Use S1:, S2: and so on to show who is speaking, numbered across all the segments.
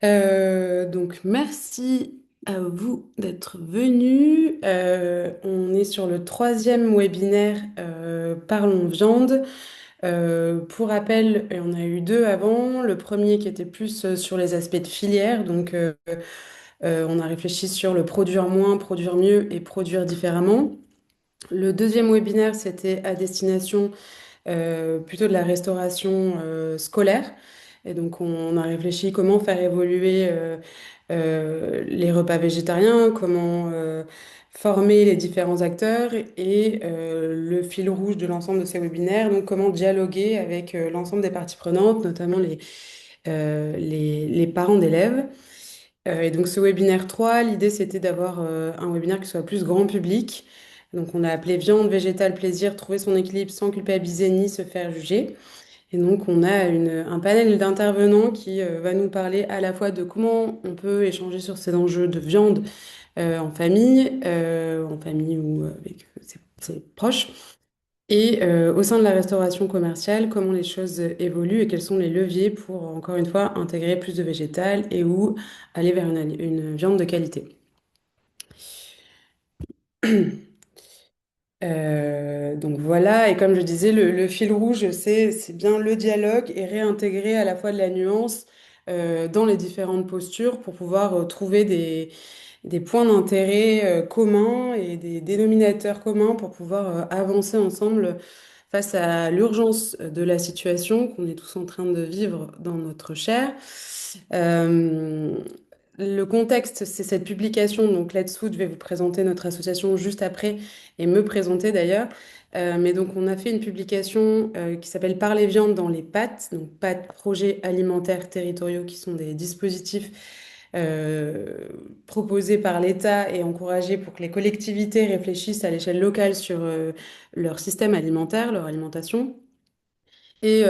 S1: Donc, merci à vous d'être venus. On est sur le troisième webinaire Parlons Viande. Pour rappel, on a eu deux avant. Le premier qui était plus sur les aspects de filière. On a réfléchi sur le produire moins, produire mieux et produire différemment. Le deuxième webinaire, c'était à destination plutôt de la restauration scolaire. Et donc, on a réfléchi comment faire évoluer les repas végétariens, comment former les différents acteurs et le fil rouge de l'ensemble de ces webinaires, donc comment dialoguer avec l'ensemble des parties prenantes, notamment les parents d'élèves. Et donc ce webinaire 3, l'idée c'était d'avoir un webinaire qui soit plus grand public. Donc on a appelé Viande, végétal, plaisir, trouver son équilibre sans culpabiliser ni se faire juger. Et donc, on a un panel d'intervenants qui va nous parler à la fois de comment on peut échanger sur ces enjeux de viande en famille ou avec ses proches, et au sein de la restauration commerciale, comment les choses évoluent et quels sont les leviers pour, encore une fois, intégrer plus de végétal et ou aller vers une viande de qualité. Donc voilà, et comme je disais, le fil rouge, c'est bien le dialogue et réintégrer à la fois de la nuance dans les différentes postures pour pouvoir trouver des points d'intérêt communs et des dénominateurs communs pour pouvoir avancer ensemble face à l'urgence de la situation qu'on est tous en train de vivre dans notre chair. Euh, le contexte, c'est cette publication. Donc là-dessous, je vais vous présenter notre association juste après et me présenter d'ailleurs. Mais donc, on a fait une publication qui s'appelle Parler viande dans les pâtes. Donc, pâtes, projets alimentaires territoriaux qui sont des dispositifs euh, proposés par l'État et encouragés pour que les collectivités réfléchissent à l'échelle locale sur leur système alimentaire, leur alimentation. Et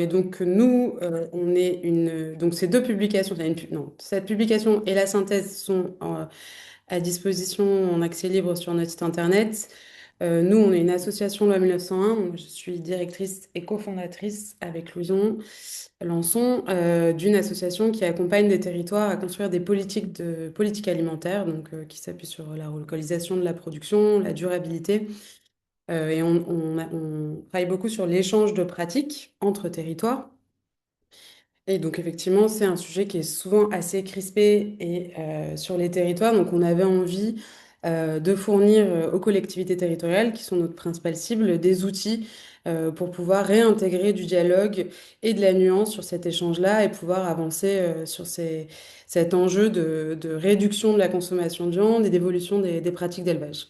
S1: donc nous, on est donc ces deux publications, il y a non, cette publication et la synthèse sont à disposition en accès libre sur notre site internet. Nous, on est une association loi 1901. Donc je suis directrice et cofondatrice avec Louison Lançon d'une association qui accompagne des territoires à construire des politiques alimentaires, donc qui s'appuient sur la relocalisation de la production, la durabilité et on travaille beaucoup sur l'échange de pratiques entre territoires. Et donc, effectivement, c'est un sujet qui est souvent assez crispé et, sur les territoires. Donc, on avait envie de fournir aux collectivités territoriales, qui sont notre principale cible, des outils pour pouvoir réintégrer du dialogue et de la nuance sur cet échange-là et pouvoir avancer sur cet enjeu de réduction de la consommation de viande et d'évolution des pratiques d'élevage.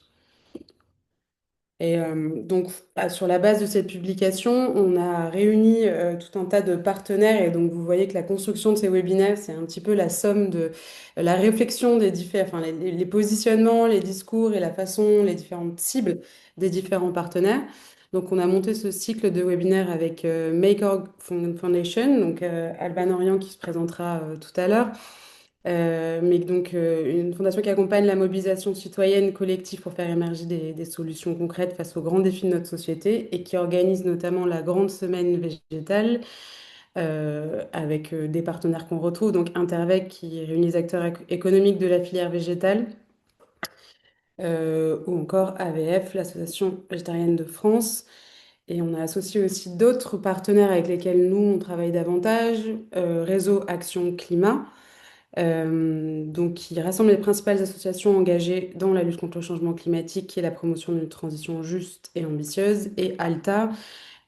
S1: Et donc, sur la base de cette publication, on a réuni tout un tas de partenaires. Et donc, vous voyez que la construction de ces webinaires, c'est un petit peu la somme de la réflexion des différents, enfin, les positionnements, les discours et la façon, les différentes cibles des différents partenaires. Donc, on a monté ce cycle de webinaires avec Make Foundation, donc Alban Orion qui se présentera tout à l'heure. Mais donc une fondation qui accompagne la mobilisation citoyenne collective pour faire émerger des solutions concrètes face aux grands défis de notre société et qui organise notamment la Grande Semaine végétale avec des partenaires qu'on retrouve, donc Intervec qui réunit les acteurs économiques de la filière végétale ou encore AVF, l'Association végétarienne de France. Et on a associé aussi d'autres partenaires avec lesquels nous, on travaille davantage, Réseau Action Climat donc, qui rassemble les principales associations engagées dans la lutte contre le changement climatique et la promotion d'une transition juste et ambitieuse, et ALTA,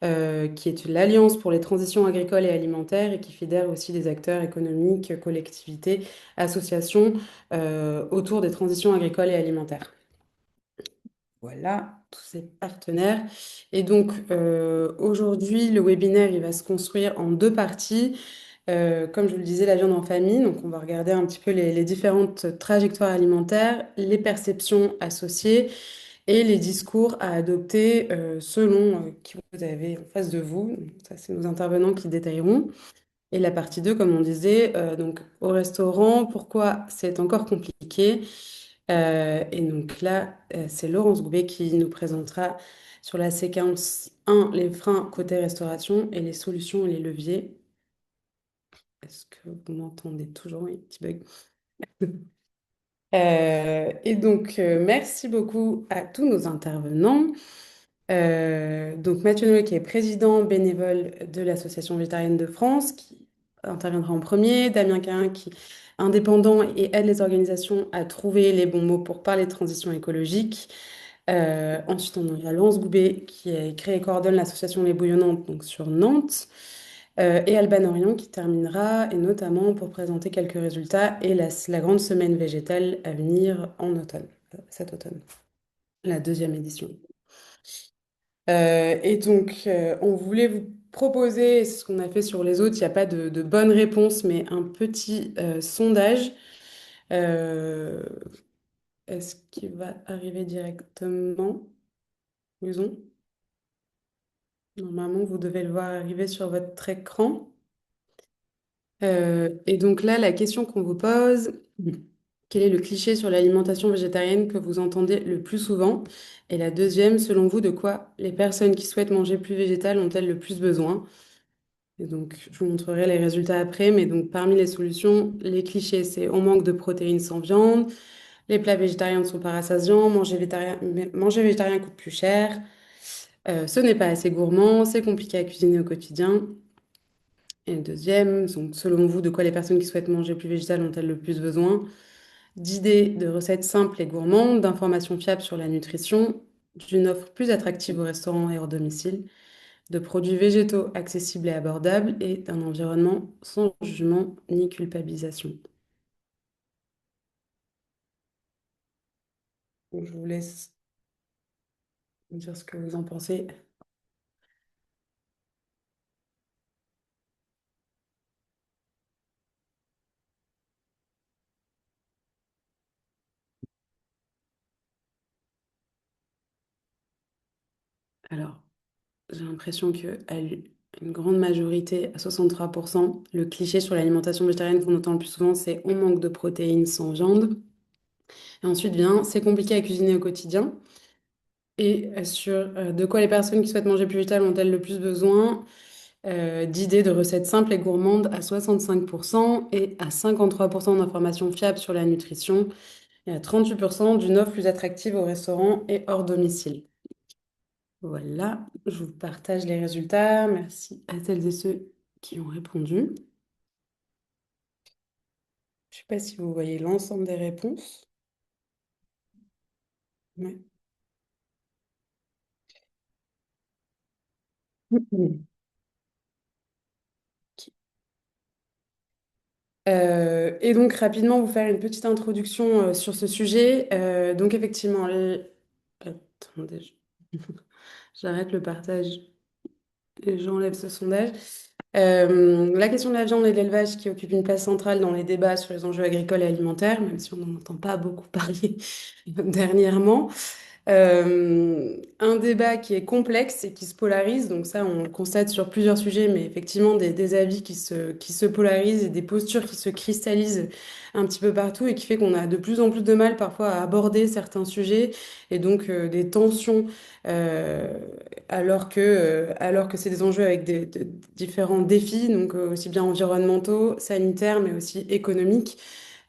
S1: qui est l'Alliance pour les transitions agricoles et alimentaires et qui fédère aussi des acteurs économiques, collectivités, associations autour des transitions agricoles et alimentaires. Voilà, tous ces partenaires. Et donc, aujourd'hui, le webinaire, il va se construire en deux parties. Comme je vous le disais, la viande en famille. Donc, on va regarder un petit peu les différentes trajectoires alimentaires, les perceptions associées et les discours à adopter selon qui vous avez en face de vous. Donc, ça, c'est nos intervenants qui détailleront. Et la partie 2, comme on disait, donc au restaurant, pourquoi c'est encore compliqué? Et donc là, c'est Laurence Goubet qui nous présentera sur la séquence 1 les freins côté restauration et les solutions et les leviers. Est-ce que vous m'entendez toujours? Oui, petit bug. Merci beaucoup à tous nos intervenants. Donc, Mathieu Noé, qui est président bénévole de l'Association végétarienne de France, qui interviendra en premier. Damien Cahin, qui est indépendant et aide les organisations à trouver les bons mots pour parler de transition écologique. Ensuite, on a Laurence Goubet, qui a créé et coordonne l'association Les Bouillonnantes, donc sur Nantes. Et Alban Orion, qui terminera, et notamment pour présenter quelques résultats et la grande semaine végétale à venir en automne, cet automne, la deuxième édition. On voulait vous proposer, c'est ce qu'on a fait sur les autres, il n'y a pas de bonne réponse, mais un petit sondage. Euh, Est-ce qu'il va arriver directement? Disons. Normalement, vous devez le voir arriver sur votre écran. Et donc là, la question qu'on vous pose, quel est le cliché sur l'alimentation végétarienne que vous entendez le plus souvent? Et la deuxième, selon vous, de quoi les personnes qui souhaitent manger plus végétal ont-elles le plus besoin? Et donc, je vous montrerai les résultats après, mais donc parmi les solutions, les clichés, c'est on manque de protéines sans viande, les plats végétariens ne sont pas rassasiants, manger végétarien coûte plus cher, ce n'est pas assez gourmand, c'est compliqué à cuisiner au quotidien. Et le deuxième, donc selon vous, de quoi les personnes qui souhaitent manger plus végétal ont-elles le plus besoin? D'idées, de recettes simples et gourmandes, d'informations fiables sur la nutrition, d'une offre plus attractive au restaurant et hors domicile, de produits végétaux accessibles et abordables et d'un environnement sans jugement ni culpabilisation. Donc, je vous laisse me dire ce que vous en pensez. Alors, j'ai l'impression que à une grande majorité, à 63%, le cliché sur l'alimentation végétarienne qu'on entend le plus souvent, c'est on manque de protéines sans viande. Et ensuite vient, c'est compliqué à cuisiner au quotidien. Et sur de quoi les personnes qui souhaitent manger plus vital ont-elles le plus besoin? D'idées de recettes simples et gourmandes à 65% et à 53% d'informations fiables sur la nutrition et à 38% d'une offre plus attractive au restaurant et hors domicile. Voilà, je vous partage les résultats. Merci à celles et ceux qui ont répondu. Je ne sais pas si vous voyez l'ensemble des réponses. Ouais. Et donc rapidement vous faire une petite introduction sur ce sujet. Donc effectivement, attendez, j'arrête le partage et j'enlève ce sondage. La question de la viande et de l'élevage qui occupe une place centrale dans les débats sur les enjeux agricoles et alimentaires, même si on n'en entend pas beaucoup parler dernièrement. Un débat qui est complexe et qui se polarise, donc ça on le constate sur plusieurs sujets, mais effectivement des avis qui se polarisent et des postures qui se cristallisent un petit peu partout et qui fait qu'on a de plus en plus de mal parfois à aborder certains sujets et donc des tensions euh, alors que c'est des enjeux avec différents défis, donc aussi bien environnementaux, sanitaires, mais aussi économiques,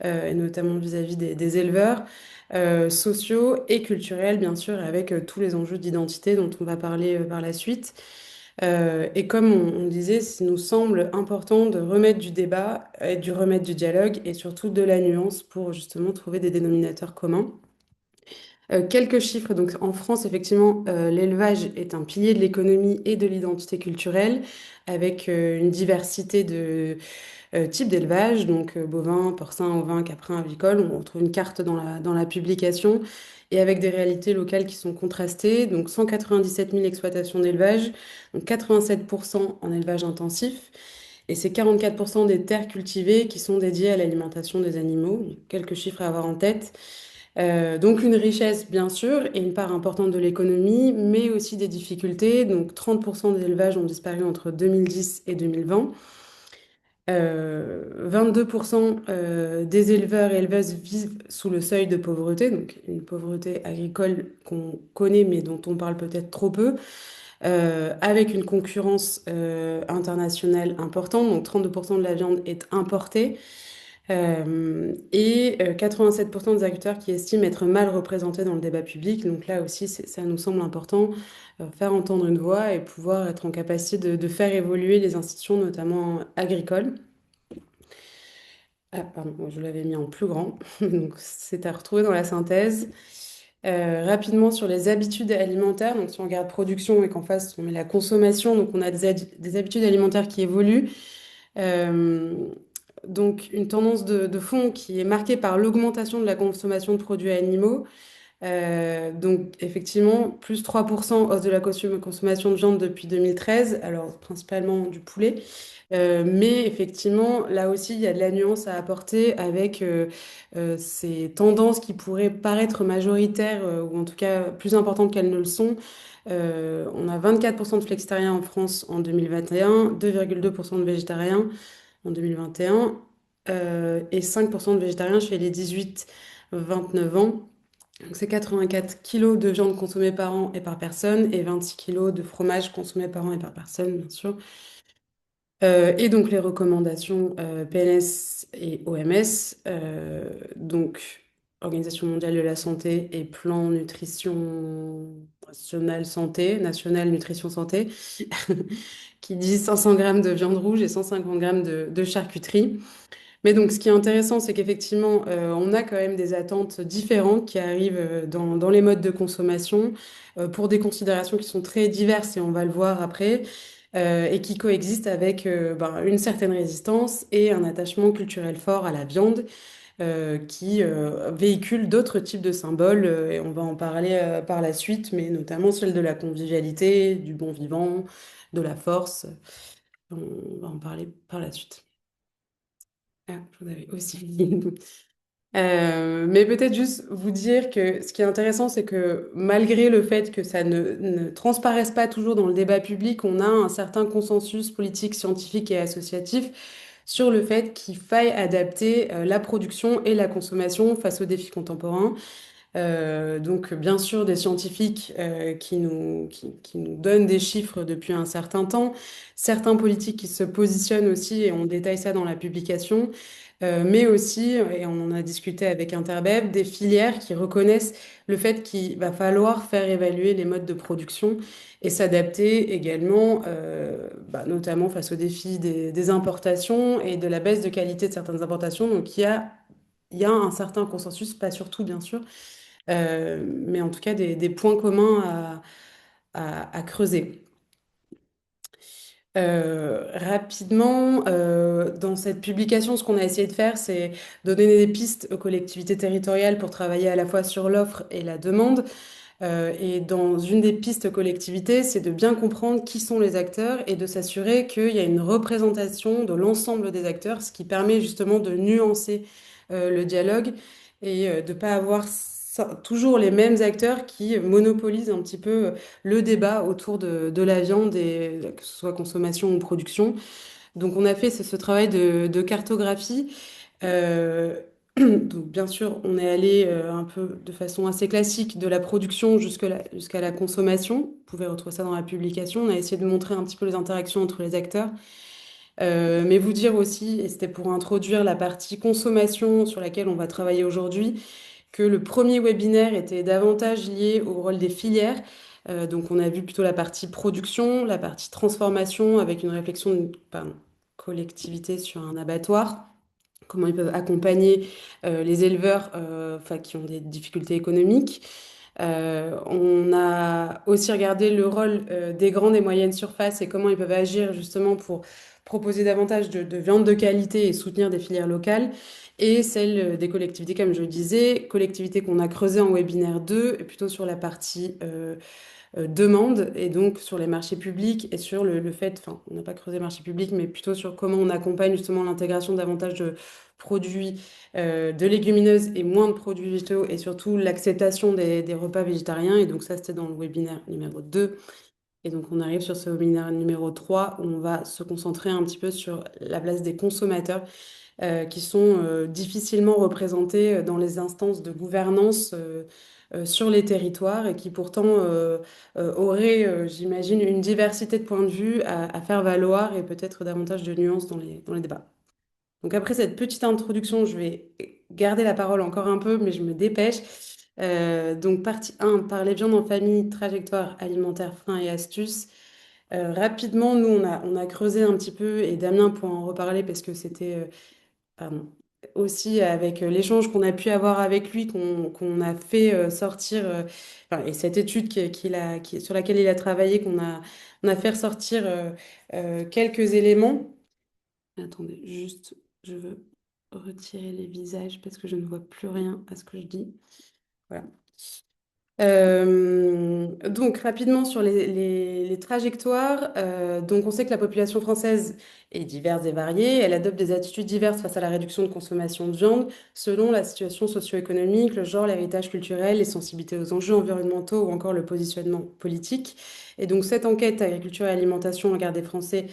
S1: et notamment vis-à-vis des éleveurs sociaux et culturels, bien sûr, avec tous les enjeux d'identité dont on va parler par la suite. Et comme on disait, il nous semble important de remettre du débat, et du remettre du dialogue et surtout de la nuance pour justement trouver des dénominateurs communs. Quelques chiffres. Donc, en France, effectivement, l'élevage est un pilier de l'économie et de l'identité culturelle, avec une diversité de types d'élevage, donc bovins, porcins, ovins, caprins, avicoles. On retrouve une carte dans la publication et avec des réalités locales qui sont contrastées. Donc, 197 000 exploitations d'élevage, donc 87% en élevage intensif. Et c'est 44% des terres cultivées qui sont dédiées à l'alimentation des animaux. Donc, quelques chiffres à avoir en tête. Donc une richesse bien sûr et une part importante de l'économie, mais aussi des difficultés. Donc 30% des élevages ont disparu entre 2010 et 2020. 22% des éleveurs et éleveuses vivent sous le seuil de pauvreté, donc une pauvreté agricole qu'on connaît mais dont on parle peut-être trop peu. avec une concurrence internationale importante. Donc 32% de la viande est importée. 87% des agriculteurs qui estiment être mal représentés dans le débat public. Donc là aussi, ça nous semble important, faire entendre une voix et pouvoir être en capacité de faire évoluer les institutions, notamment agricoles. Ah, pardon, moi, je l'avais mis en plus grand, donc c'est à retrouver dans la synthèse. Rapidement sur les habitudes alimentaires, donc si on regarde production et qu'en face on met la consommation, donc on a des habitudes alimentaires qui évoluent. Euh, donc une tendance de fond qui est marquée par l'augmentation de la consommation de produits animaux. Donc effectivement, plus 3% hausse de la consommation de viande depuis 2013, alors principalement du poulet. Mais effectivement, là aussi, il y a de la nuance à apporter avec ces tendances qui pourraient paraître majoritaires, ou en tout cas plus importantes qu'elles ne le sont. On a 24% de flexitariens en France en 2021, 2,2% de végétariens en 2021, et 5% de végétariens chez les 18-29 ans. Donc c'est 84 kilos de viande consommée par an et par personne et 26 kilos de fromage consommé par an et par personne, bien sûr. Et donc les recommandations PNS et OMS, donc Organisation mondiale de la santé et plan nutrition national nutrition santé, qui dit 500 grammes de viande rouge et 150 grammes de charcuterie. Mais donc, ce qui est intéressant, c'est qu'effectivement, on a quand même des attentes différentes qui arrivent dans les modes de consommation pour des considérations qui sont très diverses, et on va le voir après, et qui coexistent avec ben, une certaine résistance et un attachement culturel fort à la viande qui véhicule d'autres types de symboles, et on va en parler par la suite, mais notamment celle de la convivialité, du bon vivant, de la force. On va en parler par la suite. Ah, je vous avais aussi dit. Mais peut-être juste vous dire que ce qui est intéressant, c'est que malgré le fait que ça ne transparaisse pas toujours dans le débat public, on a un certain consensus politique, scientifique et associatif sur le fait qu'il faille adapter la production et la consommation face aux défis contemporains. Donc, bien sûr, des scientifiques qui nous donnent des chiffres depuis un certain temps, certains politiques qui se positionnent aussi, et on détaille ça dans la publication, mais aussi, et on en a discuté avec Interbev, des filières qui reconnaissent le fait qu'il va falloir faire évaluer les modes de production et s'adapter également, bah, notamment face aux défis des importations et de la baisse de qualité de certaines importations. Donc, il y a un certain consensus, pas surtout bien sûr, mais en tout cas des points communs à creuser. Rapidement, dans cette publication, ce qu'on a essayé de faire, c'est donner des pistes aux collectivités territoriales pour travailler à la fois sur l'offre et la demande. Et dans une des pistes collectivité, c'est de bien comprendre qui sont les acteurs et de s'assurer qu'il y a une représentation de l'ensemble des acteurs, ce qui permet justement de nuancer le dialogue et de ne pas avoir toujours les mêmes acteurs qui monopolisent un petit peu le débat autour de la viande, et, que ce soit consommation ou production. Donc on a fait ce travail de cartographie. Euh, donc bien sûr, on est allé un peu de façon assez classique de la production jusqu'à la consommation. Vous pouvez retrouver ça dans la publication. On a essayé de montrer un petit peu les interactions entre les acteurs. Mais vous dire aussi, et c'était pour introduire la partie consommation sur laquelle on va travailler aujourd'hui, que le premier webinaire était davantage lié au rôle des filières. Donc on a vu plutôt la partie production, la partie transformation avec une réflexion de pardon, collectivité sur un abattoir, comment ils peuvent accompagner les éleveurs enfin, qui ont des difficultés économiques. On a aussi regardé le rôle des grandes et moyennes surfaces et comment ils peuvent agir justement pour proposer davantage de viande de qualité et soutenir des filières locales. Et celle des collectivités, comme je le disais, collectivités qu'on a creusées en webinaire 2, et plutôt sur la partie demande, et donc sur les marchés publics et sur le fait, enfin, on n'a pas creusé marché public, mais plutôt sur comment on accompagne justement l'intégration davantage de produits de légumineuses et moins de produits végétaux, et surtout l'acceptation des repas végétariens. Et donc ça, c'était dans le webinaire numéro 2. Et donc, on arrive sur ce webinaire numéro 3 où on va se concentrer un petit peu sur la place des consommateurs qui sont difficilement représentés dans les instances de gouvernance sur les territoires et qui pourtant auraient, j'imagine, une diversité de points de vue à faire valoir et peut-être davantage de nuances dans les débats. Donc après cette petite introduction, je vais garder la parole encore un peu, mais je me dépêche. Donc partie 1, parler viande en famille, trajectoire alimentaire, freins et astuces. Rapidement, nous, on a creusé un petit peu et Damien pourra en reparler parce que c'était pardon, aussi avec l'échange qu'on a pu avoir avec lui, qu'on a fait sortir, enfin, et cette étude sur laquelle il a travaillé, on a fait ressortir quelques éléments. Attendez, juste, je veux retirer les visages parce que je ne vois plus rien à ce que je dis. Voilà. Donc rapidement sur les trajectoires, donc on sait que la population française est diverse et variée, elle adopte des attitudes diverses face à la réduction de consommation de viande selon la situation socio-économique, le genre, l'héritage culturel, les sensibilités aux enjeux environnementaux ou encore le positionnement politique. Et donc cette enquête agriculture et alimentation, regard des Français,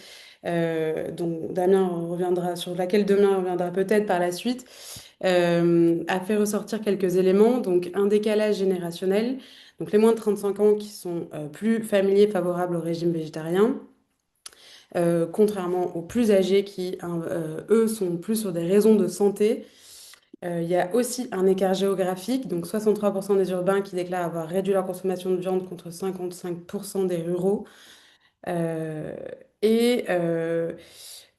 S1: dont Damien reviendra, sur laquelle Damien reviendra peut-être par la suite, a fait ressortir quelques éléments, donc un décalage générationnel, donc les moins de 35 ans qui sont plus familiers, favorables au régime végétarien, contrairement aux plus âgés qui, eux, sont plus sur des raisons de santé. Il y a aussi un écart géographique, donc 63% des urbains qui déclarent avoir réduit leur consommation de viande contre 55% des ruraux. Euh, et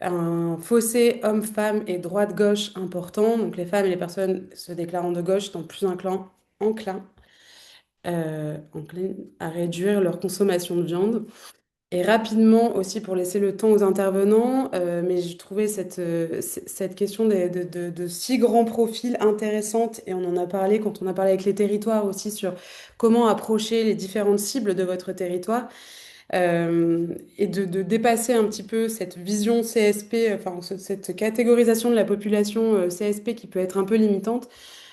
S1: un fossé homme-femme et droite-gauche important. Donc les femmes et les personnes se déclarant de gauche sont plus enclins, enclines à réduire leur consommation de viande. Et rapidement aussi pour laisser le temps aux intervenants, mais je trouvais cette question de si grands profils intéressante et on en a parlé quand on a parlé avec les territoires aussi sur comment approcher les différentes cibles de votre territoire et de dépasser un petit peu cette vision CSP, enfin cette catégorisation de la population CSP qui peut être un peu limitante.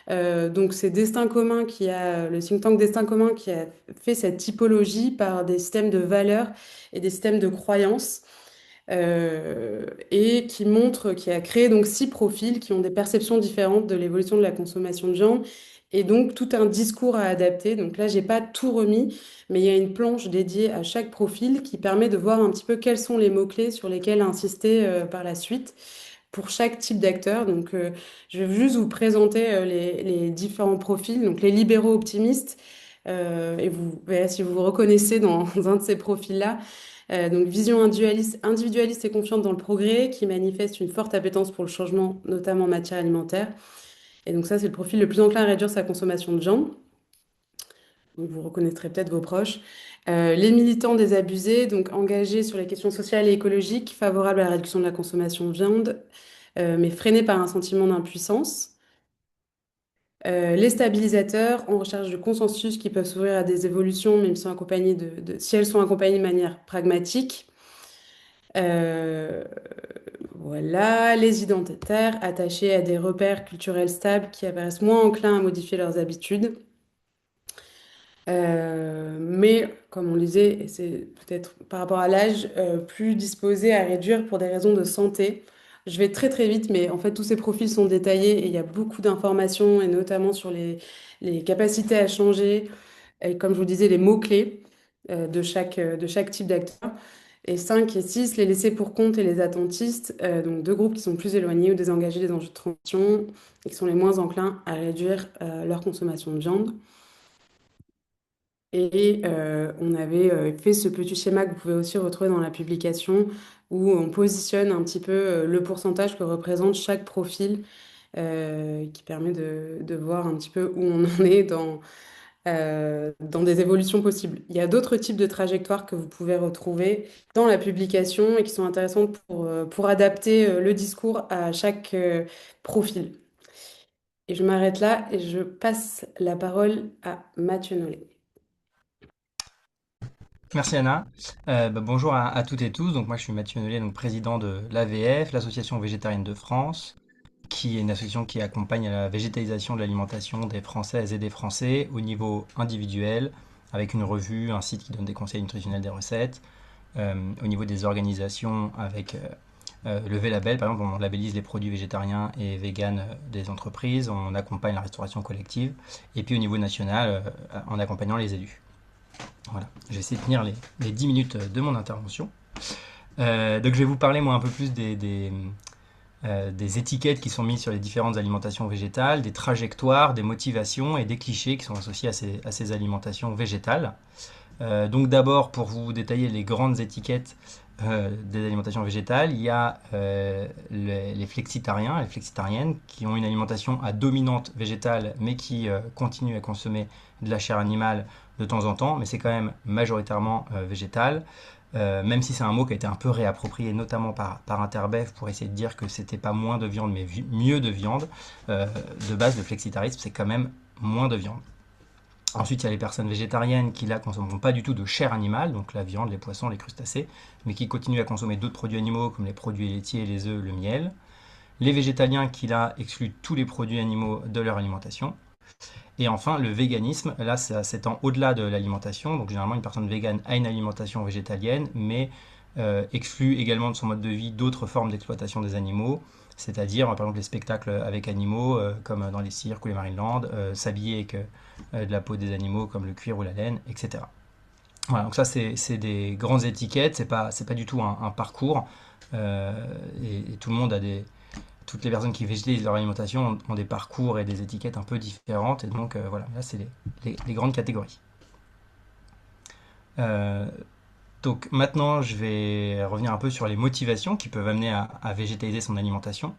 S1: Donc c'est Destin commun le think tank Destin commun qui a fait cette typologie par des systèmes de valeurs et des systèmes de croyances et qui a créé donc 6 profils qui ont des perceptions différentes de l'évolution de la consommation de viande et donc tout un discours à adapter. Donc là, j'ai pas tout remis, mais il y a une planche dédiée à chaque profil qui permet de voir un petit peu quels sont les mots-clés sur lesquels insister par la suite pour chaque type d'acteur. Donc, je vais juste vous présenter les différents profils. Donc, les libéraux optimistes, et vous verrez si vous vous reconnaissez dans un de ces profils-là. Donc, vision individualiste et confiante dans le progrès, qui manifeste une forte appétence pour le changement, notamment en matière alimentaire. Et donc, ça, c'est le profil le plus enclin à réduire sa consommation de viande. Donc, vous reconnaîtrez peut-être vos proches. Les militants désabusés, donc engagés sur les questions sociales et écologiques, favorables à la réduction de la consommation de viande, mais freinés par un sentiment d'impuissance. Les stabilisateurs en recherche de consensus qui peuvent s'ouvrir à des évolutions, même si elles sont accompagnées de manière pragmatique. Euh, voilà, les identitaires attachés à des repères culturels stables qui apparaissent moins enclins à modifier leurs habitudes. Mais comme on le disait, et c'est peut-être par rapport à l'âge, plus disposé à réduire pour des raisons de santé. Je vais très très vite, mais en fait tous ces profils sont détaillés et il y a beaucoup d'informations, et notamment sur les capacités à changer, et comme je vous disais, les mots-clés de chaque type d'acteur. Et 5 et 6 les laissés pour compte et les attentistes, donc 2 groupes qui sont plus éloignés ou désengagés des enjeux de transition et qui sont les moins enclins à réduire leur consommation de viande. Et on avait fait ce petit schéma que vous pouvez aussi retrouver dans la publication où on positionne un petit peu le pourcentage que représente chaque profil qui permet de voir un petit peu où on en est dans des évolutions possibles. Il y a d'autres types de trajectoires que vous pouvez retrouver dans la publication et qui sont intéressantes pour adapter le discours à chaque profil. Et je m'arrête là et je passe la parole à Mathieu Nollet.
S2: Merci Anna. Bonjour à toutes et tous. Donc moi je suis Mathieu Nollet, donc président de l'AVF, l'Association végétarienne de France, qui est une association qui accompagne la végétalisation de l'alimentation des Françaises et des Français au niveau individuel, avec une revue, un site qui donne des conseils nutritionnels, des recettes. Au niveau des organisations, avec le V-Label, par exemple, on labellise les produits végétariens et véganes des entreprises, on accompagne la restauration collective, et puis au niveau national, en accompagnant les élus. Voilà, je vais essayer de tenir les 10 minutes de mon intervention. Donc je vais vous parler moi un peu plus des étiquettes qui sont mises sur les différentes alimentations végétales, des trajectoires, des motivations et des clichés qui sont associés à ces alimentations végétales. Donc d'abord, pour vous détailler les grandes étiquettes des alimentations végétales, il y a les flexitariens, les flexitariennes, qui ont une alimentation à dominante végétale, mais qui continuent à consommer de la chair animale de temps en temps, mais c'est quand même majoritairement végétal. Même si c'est un mot qui a été un peu réapproprié, notamment par Interbev, pour essayer de dire que c'était pas moins de viande, mais mieux de viande. De base, le flexitarisme, c'est quand même moins de viande. Ensuite, il y a les personnes végétariennes qui, là, consommeront pas du tout de chair animale, donc la viande, les poissons, les crustacés, mais qui continuent à consommer d'autres produits animaux comme les produits laitiers, les œufs, le miel. Les végétaliens qui, là, excluent tous les produits animaux de leur alimentation. Et enfin, le véganisme, là, ça s'étend au-delà de l'alimentation. Donc, généralement, une personne végane a une alimentation végétalienne, mais exclut également de son mode de vie d'autres formes d'exploitation des animaux, c'est-à-dire, par exemple, les spectacles avec animaux, comme dans les cirques ou les Marineland, s'habiller avec de la peau des animaux, comme le cuir ou la laine, etc. Voilà, donc ça, c'est des grandes étiquettes, c'est pas du tout un parcours, et tout le monde a toutes les personnes qui végétalisent leur alimentation ont des parcours et des étiquettes un peu différentes. Et donc, voilà, là, c'est les grandes catégories. Euh, donc, maintenant, je vais revenir un peu sur les motivations qui peuvent amener à végétaliser son alimentation.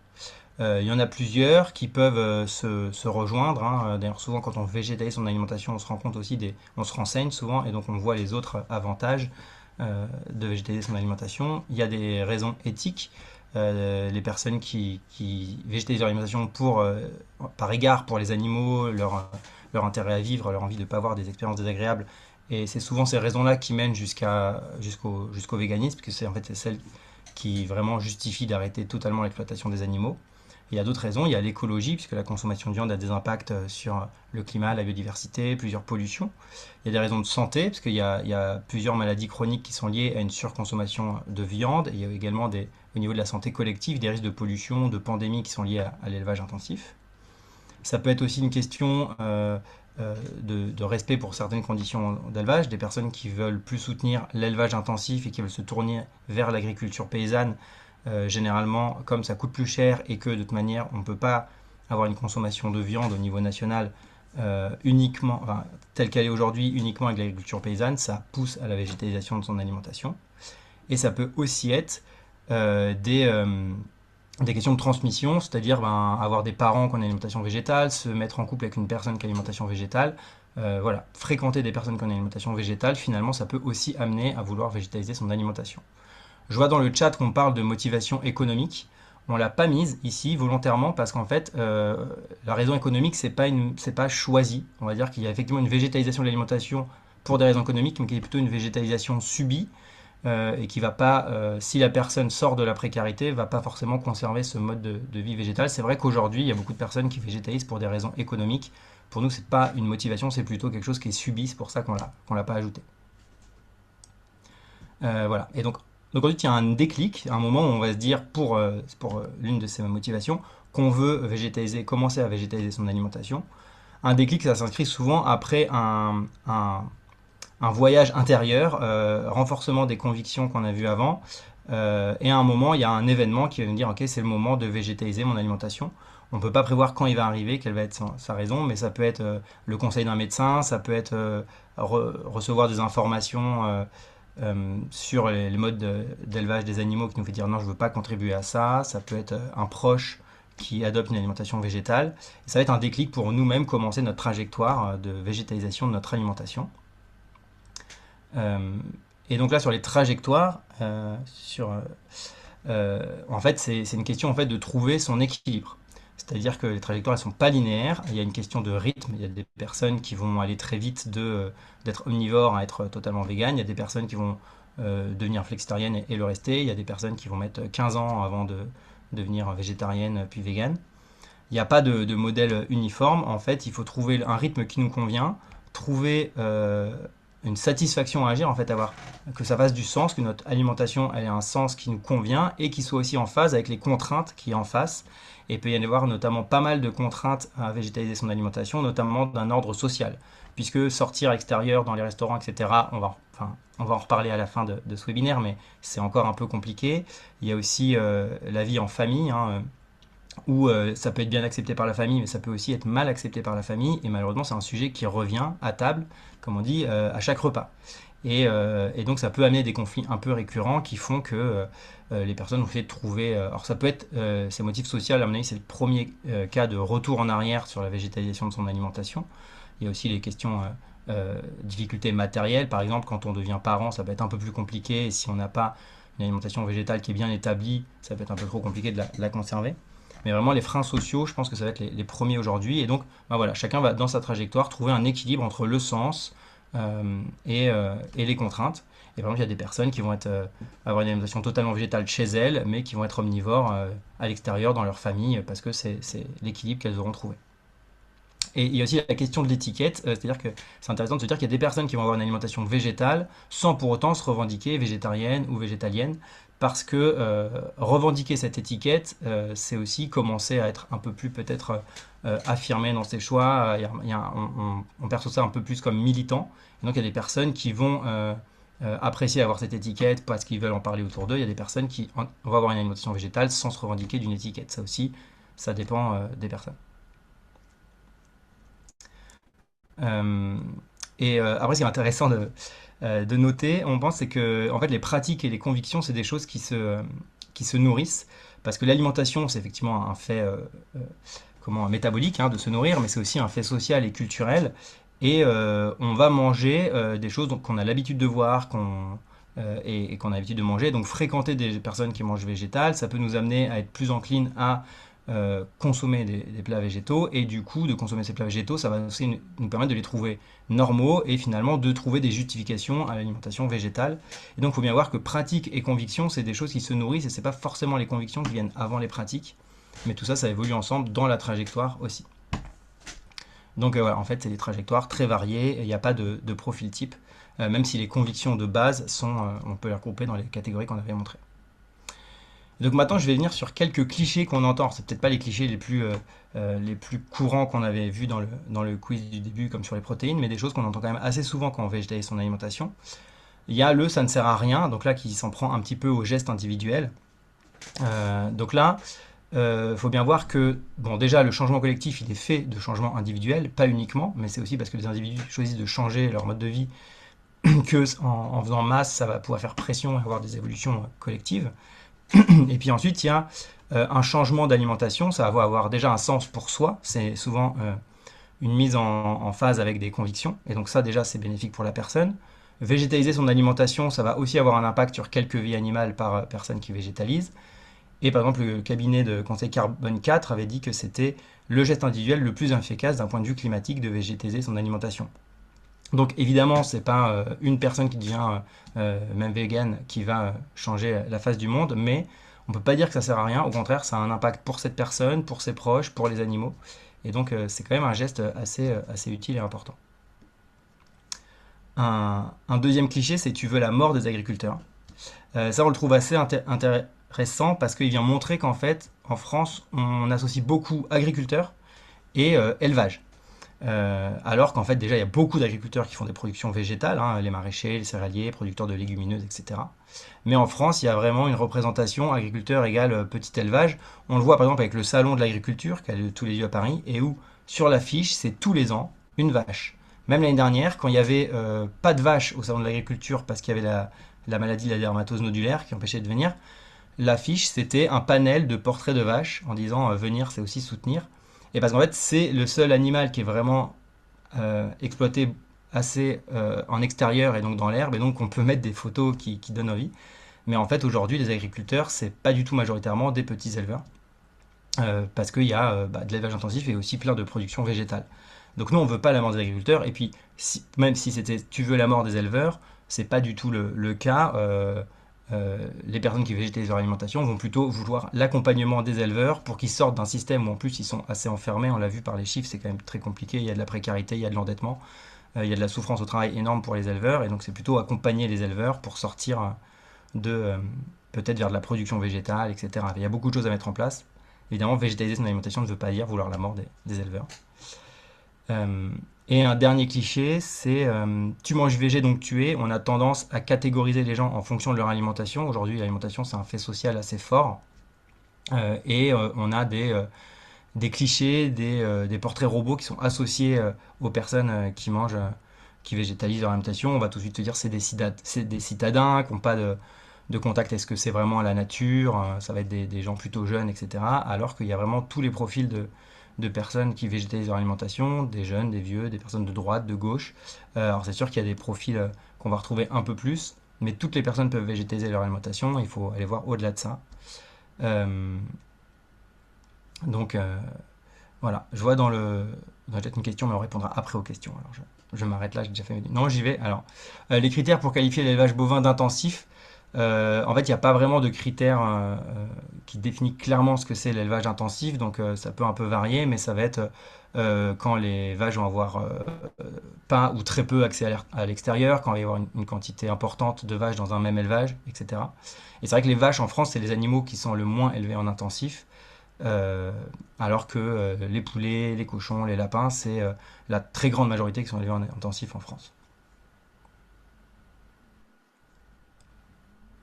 S2: Il y en a plusieurs qui peuvent se rejoindre, hein. D'ailleurs, souvent, quand on végétalise son alimentation, on se rend compte aussi on se renseigne souvent et donc on voit les autres avantages de végétaliser son alimentation. Il y a des raisons éthiques. Les personnes qui végétalisent leur alimentation par égard pour les animaux, leur intérêt à vivre, leur envie de ne pas avoir des expériences désagréables. Et c'est souvent ces raisons-là qui mènent jusqu'au véganisme, parce que c'est celle qui vraiment justifie d'arrêter totalement l'exploitation des animaux. Il y a d'autres raisons, il y a l'écologie, puisque la consommation de viande a des impacts sur le climat, la biodiversité, plusieurs pollutions. Il y a des raisons de santé, parce qu'il y a plusieurs maladies chroniques qui sont liées à une surconsommation de viande. Il y a également au niveau de la santé collective des risques de pollution, de pandémies qui sont liés à l'élevage intensif. Ça peut être aussi une question de respect pour certaines conditions d'élevage, des personnes qui veulent plus soutenir l'élevage intensif et qui veulent se tourner vers l'agriculture paysanne. Généralement, comme ça coûte plus cher et que de toute manière on ne peut pas avoir une consommation de viande au niveau national uniquement, enfin, telle qu'elle est aujourd'hui, uniquement avec l'agriculture paysanne, ça pousse à la végétalisation de son alimentation. Et ça peut aussi être des questions de transmission, c'est-à-dire avoir des parents qui ont une alimentation végétale, se mettre en couple avec une personne qui a une alimentation végétale. Voilà, fréquenter des personnes qui ont une alimentation végétale, finalement, ça peut aussi amener à vouloir végétaliser son alimentation. Je vois dans le chat qu'on parle de motivation économique. On l'a pas mise ici volontairement parce qu'en fait, la raison économique, c'est pas choisi. On va dire qu'il y a effectivement une végétalisation de l'alimentation pour des raisons économiques, mais qui est plutôt une végétalisation subie et qui va pas, si la personne sort de la précarité, va pas forcément conserver ce mode de vie végétal. C'est vrai qu'aujourd'hui, il y a beaucoup de personnes qui végétalisent pour des raisons économiques. Pour nous, c'est pas une motivation, c'est plutôt quelque chose qui est subi. C'est pour ça qu'on l'a pas ajouté. Voilà. Et donc ensuite, il y a un déclic, un moment où on va se dire, pour l'une de ces motivations, qu'on veut végétaliser, commencer à végétaliser son alimentation. Un déclic, ça s'inscrit souvent après un voyage intérieur, renforcement des convictions qu'on a vues avant. Et à un moment, il y a un événement qui va nous dire, ok, c'est le moment de végétaliser mon alimentation. On ne peut pas prévoir quand il va arriver, quelle va être sa raison, mais ça peut être le conseil d'un médecin, ça peut être recevoir des informations sur les modes d'élevage des animaux qui nous fait dire non, je ne veux pas contribuer à ça. Ça peut être un proche qui adopte une alimentation végétale. Et ça va être un déclic pour nous-mêmes commencer notre trajectoire de végétalisation de notre alimentation. Et donc là, sur les trajectoires, en fait, c'est une question en fait, de trouver son équilibre. C'est-à-dire que les trajectoires ne sont pas linéaires, il y a une question de rythme, il y a des personnes qui vont aller très vite d'être omnivores à être totalement véganes, il y a des personnes qui vont devenir flexitariennes et le rester, il y a des personnes qui vont mettre 15 ans avant de devenir végétarienne puis végane. Il n'y a pas de modèle uniforme, en fait il faut trouver un rythme qui nous convient, trouver une satisfaction à agir, en fait, avoir que ça fasse du sens, que notre alimentation elle ait un sens qui nous convient et qui soit aussi en phase avec les contraintes qui est en face. Et il peut y avoir notamment pas mal de contraintes à végétaliser son alimentation, notamment d'un ordre social, puisque sortir à l'extérieur dans les restaurants, etc., on va en reparler à la fin de ce webinaire, mais c'est encore un peu compliqué. Il y a aussi la vie en famille, hein, où ça peut être bien accepté par la famille, mais ça peut aussi être mal accepté par la famille. Et malheureusement, c'est un sujet qui revient à table, comme on dit, à chaque repas. Et donc, ça peut amener des conflits un peu récurrents qui font que les personnes vont essayer de trouver. Alors, ça peut être ces motifs sociaux, à mon avis, c'est le premier cas de retour en arrière sur la végétalisation de son alimentation. Il y a aussi les questions difficultés matérielles. Par exemple, quand on devient parent, ça peut être un peu plus compliqué. Et si on n'a pas une alimentation végétale qui est bien établie, ça peut être un peu trop compliqué de la conserver. Mais vraiment, les freins sociaux, je pense que ça va être les premiers aujourd'hui. Et donc, bah voilà, chacun va, dans sa trajectoire, trouver un équilibre entre le sens et les contraintes. Et par exemple, il y a des personnes qui vont avoir une alimentation totalement végétale chez elles, mais qui vont être omnivores à l'extérieur, dans leur famille, parce que c'est l'équilibre qu'elles auront trouvé. Et il y a aussi la question de l'étiquette, c'est-à-dire que c'est intéressant de se dire qu'il y a des personnes qui vont avoir une alimentation végétale sans pour autant se revendiquer végétarienne ou végétalienne, parce que revendiquer cette étiquette, c'est aussi commencer à être un peu plus peut-être affirmé dans ses choix. On perçoit ça un peu plus comme militant. Et donc il y a des personnes qui vont apprécier avoir cette étiquette parce qu'ils veulent en parler autour d'eux. Il y a des personnes qui vont avoir une alimentation végétale sans se revendiquer d'une étiquette. Ça aussi, ça dépend des personnes. Euh, Après, ce qui est intéressant de noter, on pense, c'est que en fait, les pratiques et les convictions, c'est des choses qui se nourrissent. Parce que l'alimentation, c'est effectivement un fait comment, métabolique hein, de se nourrir, mais c'est aussi un fait social et culturel. Et on va manger des choses qu'on a l'habitude de voir, et qu'on a l'habitude de manger. Donc fréquenter des personnes qui mangent végétal, ça peut nous amener à être plus enclines à consommer des plats végétaux, et du coup de consommer ces plats végétaux ça va aussi nous permettre de les trouver normaux et finalement de trouver des justifications à l'alimentation végétale. Et donc il faut bien voir que pratique et conviction c'est des choses qui se nourrissent, et c'est pas forcément les convictions qui viennent avant les pratiques, mais tout ça ça évolue ensemble dans la trajectoire aussi. Donc voilà, en fait c'est des trajectoires très variées, il n'y a pas de profil type, même si les convictions de base sont, on peut les regrouper dans les catégories qu'on avait montrées. Donc maintenant, je vais venir sur quelques clichés qu'on entend. C'est peut-être pas les clichés les plus courants qu'on avait vus dans le quiz du début, comme sur les protéines, mais des choses qu'on entend quand même assez souvent quand on végétalise son alimentation. Il y a le ça ne sert à rien, donc là qui s'en prend un petit peu au geste individuel. Donc là, faut bien voir que, bon, déjà, le changement collectif, il est fait de changements individuels, pas uniquement, mais c'est aussi parce que les individus choisissent de changer leur mode de vie que en faisant masse, ça va pouvoir faire pression et avoir des évolutions collectives. Et puis ensuite, il y a un changement d'alimentation, ça va avoir déjà un sens pour soi, c'est souvent une mise en phase avec des convictions, et donc ça déjà c'est bénéfique pour la personne. Végétaliser son alimentation, ça va aussi avoir un impact sur quelques vies animales par personne qui végétalise. Et par exemple, le cabinet de conseil Carbone 4 avait dit que c'était le geste individuel le plus efficace d'un point de vue climatique de végétaliser son alimentation. Donc évidemment, c'est pas une personne qui devient même vegan qui va changer la face du monde, mais on peut pas dire que ça sert à rien. Au contraire, ça a un impact pour cette personne, pour ses proches, pour les animaux. Et donc c'est quand même un geste assez utile et important. Un deuxième cliché, c'est tu veux la mort des agriculteurs. Ça, on le trouve assez intéressant parce qu'il vient montrer qu'en fait, en France, on associe beaucoup agriculteurs et élevage. Alors qu'en fait déjà il y a beaucoup d'agriculteurs qui font des productions végétales, hein, les maraîchers, les céréaliers, producteurs de légumineuses, etc. Mais en France, il y a vraiment une représentation agriculteur égale petit élevage. On le voit par exemple avec le salon de l'agriculture qui a tous les lieux à Paris, et où sur l'affiche c'est tous les ans une vache. Même l'année dernière, quand il n'y avait pas de vache au salon de l'agriculture parce qu'il y avait la maladie de la dermatose nodulaire qui empêchait de venir, l'affiche c'était un panel de portraits de vaches en disant venir c'est aussi soutenir. Et parce qu'en fait, c'est le seul animal qui est vraiment exploité assez en extérieur et donc dans l'herbe, et donc on peut mettre des photos qui donnent envie. Mais en fait, aujourd'hui, les agriculteurs, c'est pas du tout majoritairement des petits éleveurs, parce qu'il y a de l'élevage intensif et aussi plein de production végétale. Donc nous, on veut pas la mort des agriculteurs, et puis même si c'était tu veux la mort des éleveurs, c'est pas du tout le cas. Les personnes qui végétalisent leur alimentation vont plutôt vouloir l'accompagnement des éleveurs pour qu'ils sortent d'un système où en plus ils sont assez enfermés, on l'a vu par les chiffres, c'est quand même très compliqué, il y a de la précarité, il y a de l'endettement, Il y a de la souffrance au travail énorme pour les éleveurs, et donc c'est plutôt accompagner les éleveurs pour sortir de peut-être vers de la production végétale, etc. Il y a beaucoup de choses à mettre en place. Évidemment, végétaliser son alimentation ne veut pas dire vouloir la mort des éleveurs. Euh, et un dernier cliché, c'est tu manges végé donc tu es. On a tendance à catégoriser les gens en fonction de leur alimentation. Aujourd'hui, l'alimentation, c'est un fait social assez fort. On a des clichés, des portraits robots qui sont associés aux personnes qui mangent, qui végétalisent leur alimentation. On va tout de suite te dire c'est des citadins qui n'ont pas de contact. Est-ce que c'est vraiment la nature? Ça va être des gens plutôt jeunes, etc. Alors qu'il y a vraiment tous les profils de personnes qui végétalisent leur alimentation, des jeunes, des vieux, des personnes de droite, de gauche. Alors c'est sûr qu'il y a des profils qu'on va retrouver un peu plus, mais toutes les personnes peuvent végétaliser leur alimentation. Il faut aller voir au-delà de ça. Euh, donc voilà, je vois dans le chat une question, mais on répondra après aux questions. Alors je m'arrête là, j'ai déjà fait. Non, j'y vais. Alors, les critères pour qualifier l'élevage bovin d'intensif, en fait, il n'y a pas vraiment de critères qui définit clairement ce que c'est l'élevage intensif, donc ça peut un peu varier, mais ça va être quand les vaches vont avoir pas ou très peu accès à l'extérieur, quand il va y avoir une quantité importante de vaches dans un même élevage, etc. Et c'est vrai que les vaches en France, c'est les animaux qui sont le moins élevés en intensif. Euh, Alors que les poulets, les cochons, les lapins, c'est la très grande majorité qui sont élevés en intensif en France.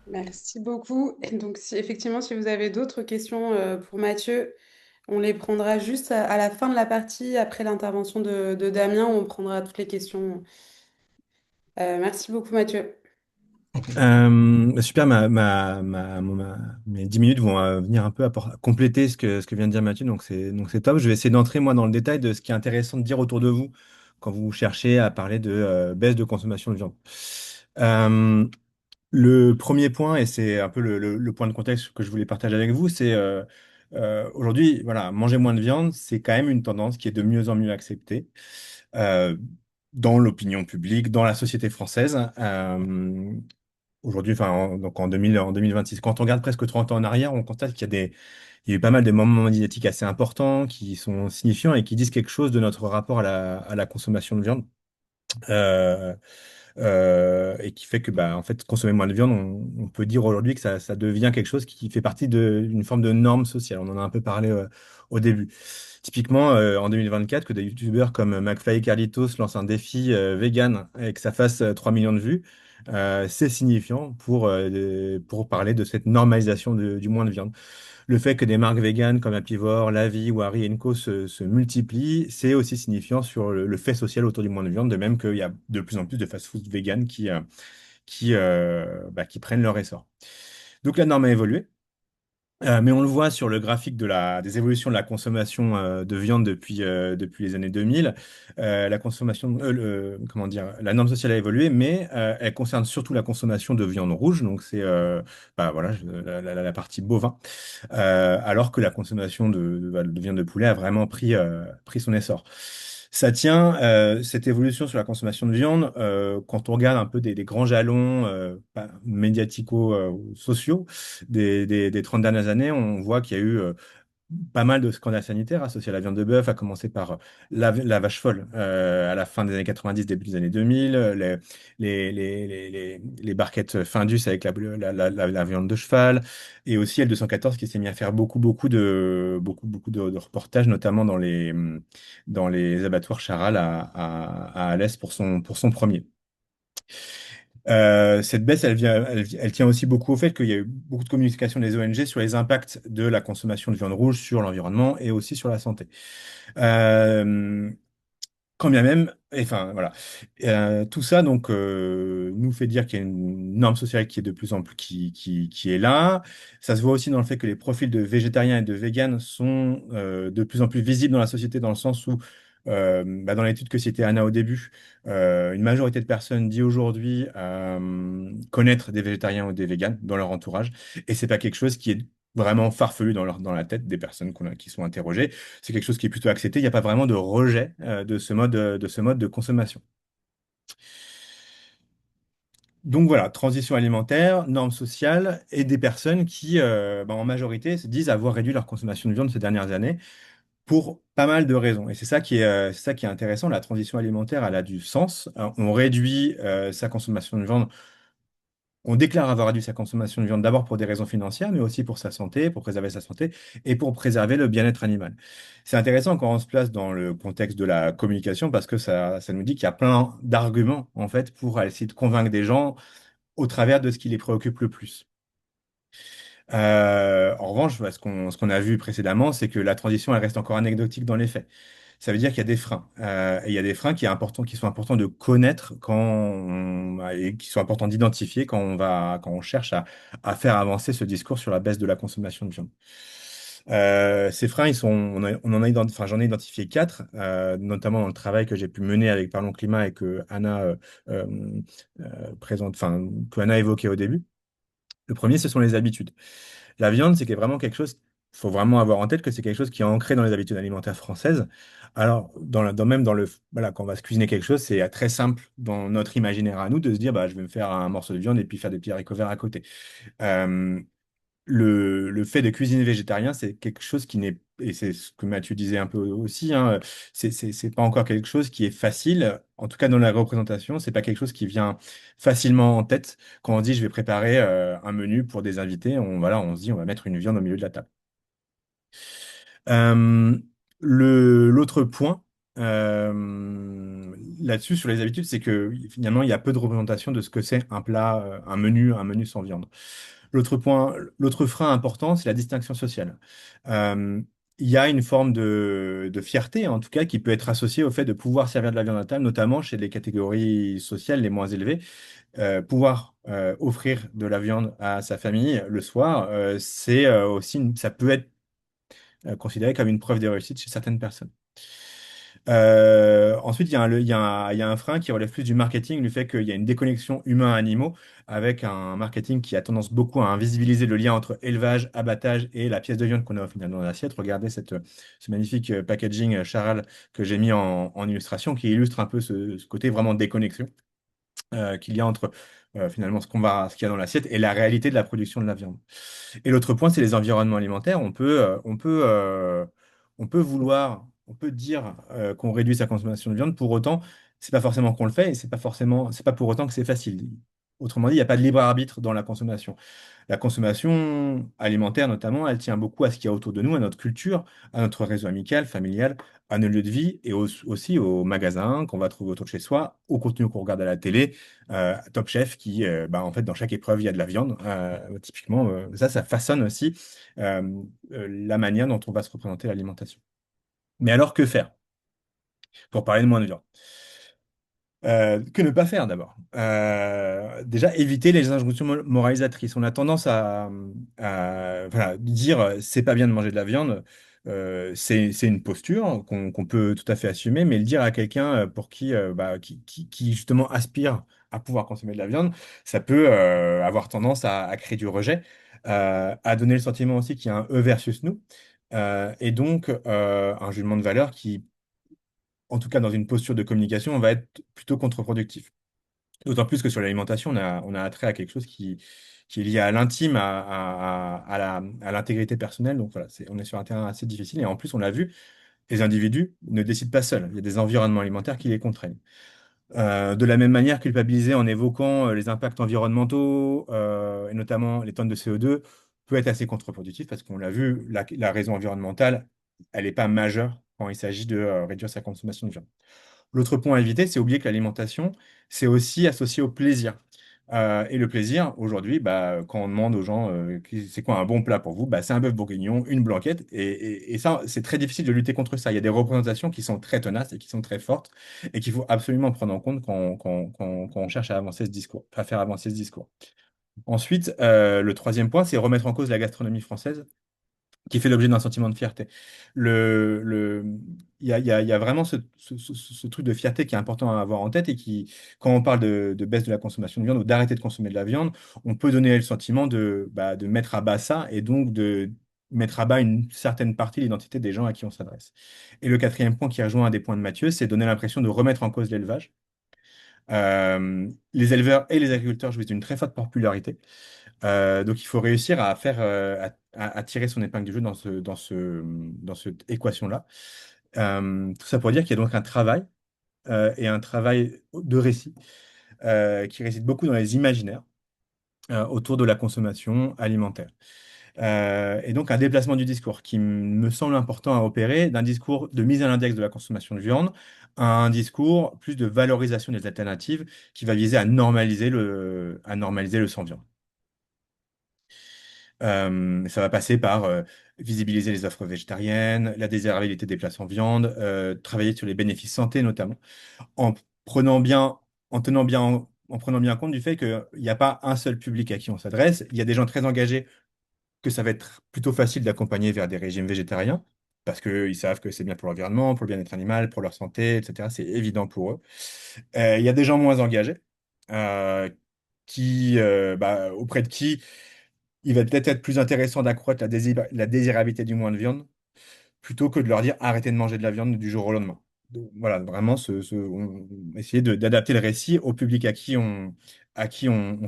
S1: Merci beaucoup. Et donc, effectivement, si vous avez d'autres questions pour Mathieu, on les prendra juste à la fin de la partie, après l'intervention de Damien, on prendra toutes les questions. Merci beaucoup, Mathieu.
S2: Avec plaisir.
S3: Super, mes 10 minutes vont venir un peu compléter ce que vient de dire Mathieu, donc c'est top. Je vais essayer d'entrer moi dans le détail de ce qui est intéressant de dire autour de vous quand vous cherchez à parler de baisse de consommation de viande. Euh, le premier point, et c'est un peu le point de contexte que je voulais partager avec vous, c'est aujourd'hui, voilà, manger moins de viande, c'est quand même une tendance qui est de mieux en mieux acceptée euh, dans l'opinion publique, dans la société française. Aujourd'hui, donc en 2026, quand on regarde presque 30 ans en arrière, on constate il y a eu pas mal de moments médiatiques assez importants qui sont signifiants et qui disent quelque chose de notre rapport à la consommation de viande. Euh, et qui fait que, bah, en fait, consommer moins de viande, on peut dire aujourd'hui que ça devient quelque chose qui fait partie d'une forme de norme sociale. On en a un peu parlé au début. Typiquement, en 2024, que des youtubeurs comme McFly et Carlitos lancent un défi vegan et que ça fasse 3 millions de vues, c'est signifiant pour parler de cette normalisation du moins de viande. Le fait que des marques véganes comme Apivore, La Vie ou Harry Co se multiplient, c'est aussi signifiant sur le fait social autour du moins de viande, de même qu'il y a de plus en plus de fast-food vegan qui prennent leur essor. Donc la norme a évolué. Mais on le voit sur le graphique des évolutions de la consommation de viande depuis les années 2000. La consommation, comment dire, la norme sociale a évolué, mais elle concerne surtout la consommation de viande rouge, donc c'est bah, voilà, la partie bovin, alors que la consommation de viande de poulet a vraiment pris son essor. Ça tient, cette évolution sur la consommation de viande, quand on regarde un peu des grands jalons médiatico-sociaux des 30 dernières années, on voit qu'il y a eu pas mal de scandales sanitaires associés à la viande de bœuf, à commencer par la vache folle à la fin des années 90, début des années 2000, les barquettes Findus avec la viande de cheval, et aussi L214 qui s'est mis à faire beaucoup de reportages, notamment dans les abattoirs Charal à Alès pour son premier. Cette baisse, elle tient aussi beaucoup au fait qu'il y a eu beaucoup de communication des ONG sur les impacts de la consommation de viande rouge sur l'environnement et aussi sur la santé. Euh, Quand bien même, enfin voilà. Tout ça donc nous fait dire qu'il y a une norme sociale qui est de plus en plus qui est là. Ça se voit aussi dans le fait que les profils de végétariens et de véganes sont de plus en plus visibles dans la société, dans le sens où bah, dans l'étude que citait Anna au début, une majorité de personnes dit aujourd'hui connaître des végétariens ou des véganes dans leur entourage, et c'est pas quelque chose qui est vraiment farfelu dans la tête des personnes qui sont interrogées. C'est quelque chose qui est plutôt accepté. Il n'y a pas vraiment de rejet de ce mode de consommation. Donc voilà, transition alimentaire, normes sociales et des personnes qui, bah, en majorité, se disent avoir réduit leur consommation de viande ces dernières années. pour pas mal de raisons. Et c'est ça qui est intéressant. La transition alimentaire, elle a du sens. On réduit sa consommation de viande. On déclare avoir réduit sa consommation de viande d'abord pour des raisons financières, mais aussi pour sa santé, pour préserver sa santé et pour préserver le bien-être animal. C'est intéressant quand on se place dans le contexte de la communication parce que ça nous dit qu'il y a plein d'arguments en fait pour essayer de convaincre des gens au travers de ce qui les préoccupe le plus. En revanche, ce qu'on a vu précédemment, c'est que la transition, elle reste encore anecdotique dans les faits. Ça veut dire qu'il y a des freins. Et il y a des freins qui sont importants de connaître et qui sont importants d'identifier quand on cherche à faire avancer ce discours sur la baisse de la consommation de viande. Ces freins, enfin, j'en ai identifié quatre, notamment dans le travail que j'ai pu mener avec Parlons Climat et que euh, enfin, que Anna évoquait au début. Le premier, ce sont les habitudes. La viande, vraiment quelque chose, il faut vraiment avoir en tête que c'est quelque chose qui est ancré dans les habitudes alimentaires françaises. Alors, même voilà, quand on va se cuisiner quelque chose, c'est très simple dans notre imaginaire à nous de se dire, bah, je vais me faire un morceau de viande et puis faire des petits haricots verts à côté. Euh, le fait de cuisiner végétarien, c'est quelque chose qui n'est, et c'est ce que Mathieu disait un peu aussi, hein, c'est pas encore quelque chose qui est facile. En tout cas, dans la représentation, c'est pas quelque chose qui vient facilement en tête. Quand on dit je vais préparer un menu pour des invités, voilà, on se dit on va mettre une viande au milieu de la table. Euh, l'autre point là-dessus sur les habitudes, c'est que finalement il y a peu de représentation de ce que c'est un plat, un menu sans viande. L'autre frein important, c'est la distinction sociale. Euh, il y a une forme de fierté, en tout cas, qui peut être associée au fait de pouvoir servir de la viande à table, notamment chez les catégories sociales les moins élevées. Pouvoir offrir de la viande à sa famille le soir, ça peut être considéré comme une preuve de réussite chez certaines personnes. Ensuite, il y a un frein qui relève plus du marketing, du fait qu'il y a une déconnexion humain-animaux, avec un marketing qui a tendance beaucoup à invisibiliser le lien entre élevage, abattage et la pièce de viande qu'on a au final dans l'assiette. Regardez ce magnifique packaging Charal que j'ai mis en illustration, qui illustre un peu ce côté vraiment de déconnexion qu'il y a entre finalement ce qu'il y a dans l'assiette et la réalité de la production de la viande. Et l'autre point, c'est les environnements alimentaires. On peut dire qu'on réduit sa consommation de viande. Pour autant, c'est pas forcément qu'on le fait et c'est pas pour autant que c'est facile. Autrement dit, il n'y a pas de libre arbitre dans la consommation. La consommation alimentaire, notamment, elle tient beaucoup à ce qu'il y a autour de nous, à notre culture, à notre réseau amical, familial, à nos lieux de vie et aussi aux magasins qu'on va trouver autour de chez soi, au contenu qu'on regarde à la télé, à Top Chef, en fait, dans chaque épreuve, il y a de la viande. Typiquement, ça façonne aussi la manière dont on va se représenter l'alimentation. Mais alors, que faire pour parler de moins de viande? Que ne pas faire d'abord? Déjà, éviter les injonctions moralisatrices. On a tendance voilà, dire c'est pas bien de manger de la viande. C'est une posture qu'on peut tout à fait assumer, mais le dire à quelqu'un pour qui justement aspire à pouvoir consommer de la viande, ça peut avoir tendance à créer du rejet, à donner le sentiment aussi qu'il y a un eux versus nous, et donc un jugement de valeur qui, en tout cas dans une posture de communication, va être plutôt contre-productif. D'autant plus que sur l'alimentation, on a attrait à quelque chose qui est lié à l'intime, à l'intégrité personnelle. Donc voilà, on est sur un terrain assez difficile. Et en plus, on l'a vu, les individus ne décident pas seuls. Il y a des environnements alimentaires qui les contraignent. De la même manière, culpabiliser en évoquant les impacts environnementaux, et notamment les tonnes de CO2, peut être assez contre-productif parce qu'on l'a vu, la raison environnementale, elle n'est pas majeure quand il s'agit de réduire sa consommation de viande. L'autre point à éviter, c'est oublier que l'alimentation, c'est aussi associé au plaisir. Et le plaisir, aujourd'hui, quand on demande aux gens c'est quoi un bon plat pour vous, c'est un bœuf bourguignon, une blanquette. Et ça, c'est très difficile de lutter contre ça. Il y a des représentations qui sont très tenaces et qui sont très fortes et qu'il faut absolument prendre en compte quand on cherche à avancer ce discours, à faire avancer ce discours. Ensuite, le troisième point, c'est remettre en cause la gastronomie française qui fait l'objet d'un sentiment de fierté. Le, le, il y a vraiment ce truc de fierté qui est important à avoir en tête et qui, quand on parle de baisse de la consommation de viande ou d'arrêter de consommer de la viande, on peut donner le sentiment de mettre à bas ça et donc de mettre à bas une certaine partie de l'identité des gens à qui on s'adresse. Et le quatrième point qui rejoint un des points de Mathieu, c'est donner l'impression de remettre en cause l'élevage. Les éleveurs et les agriculteurs jouissent d'une très forte popularité. Donc il faut réussir à faire, à tirer son épingle du jeu dans cette équation-là. Tout ça pour dire qu'il y a donc un travail et un travail de récit qui réside beaucoup dans les imaginaires autour de la consommation alimentaire. Et donc un déplacement du discours qui me semble important à opérer d'un discours de mise à l'index de la consommation de viande à un discours plus de valorisation des alternatives qui va viser à normaliser le sans viande. Ça va passer par visibiliser les offres végétariennes, la désirabilité des plats sans viande, travailler sur les bénéfices santé notamment, en prenant bien, en prenant bien compte du fait qu'il n'y a pas un seul public à qui on s'adresse. Il y a des gens très engagés que ça va être plutôt facile d'accompagner vers des régimes végétariens, parce qu'ils savent que c'est bien pour l'environnement, pour le bien-être animal, pour leur santé, etc. C'est évident pour eux. Il y a des gens moins engagés, euh, auprès de qui il va peut-être être plus intéressant d'accroître la désirabilité du moins de viande plutôt que de leur dire arrêtez de manger de la viande du jour au lendemain. Donc, voilà, vraiment essayer d'adapter le récit au public à qui on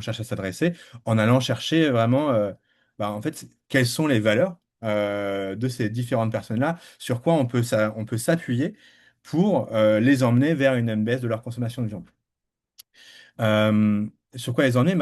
S3: cherche à s'adresser en allant chercher vraiment, en fait, quelles sont les valeurs de ces différentes personnes-là, sur quoi on peut s'appuyer pour les emmener vers une baisse de leur consommation de viande. Euh, sur quoi ils en est?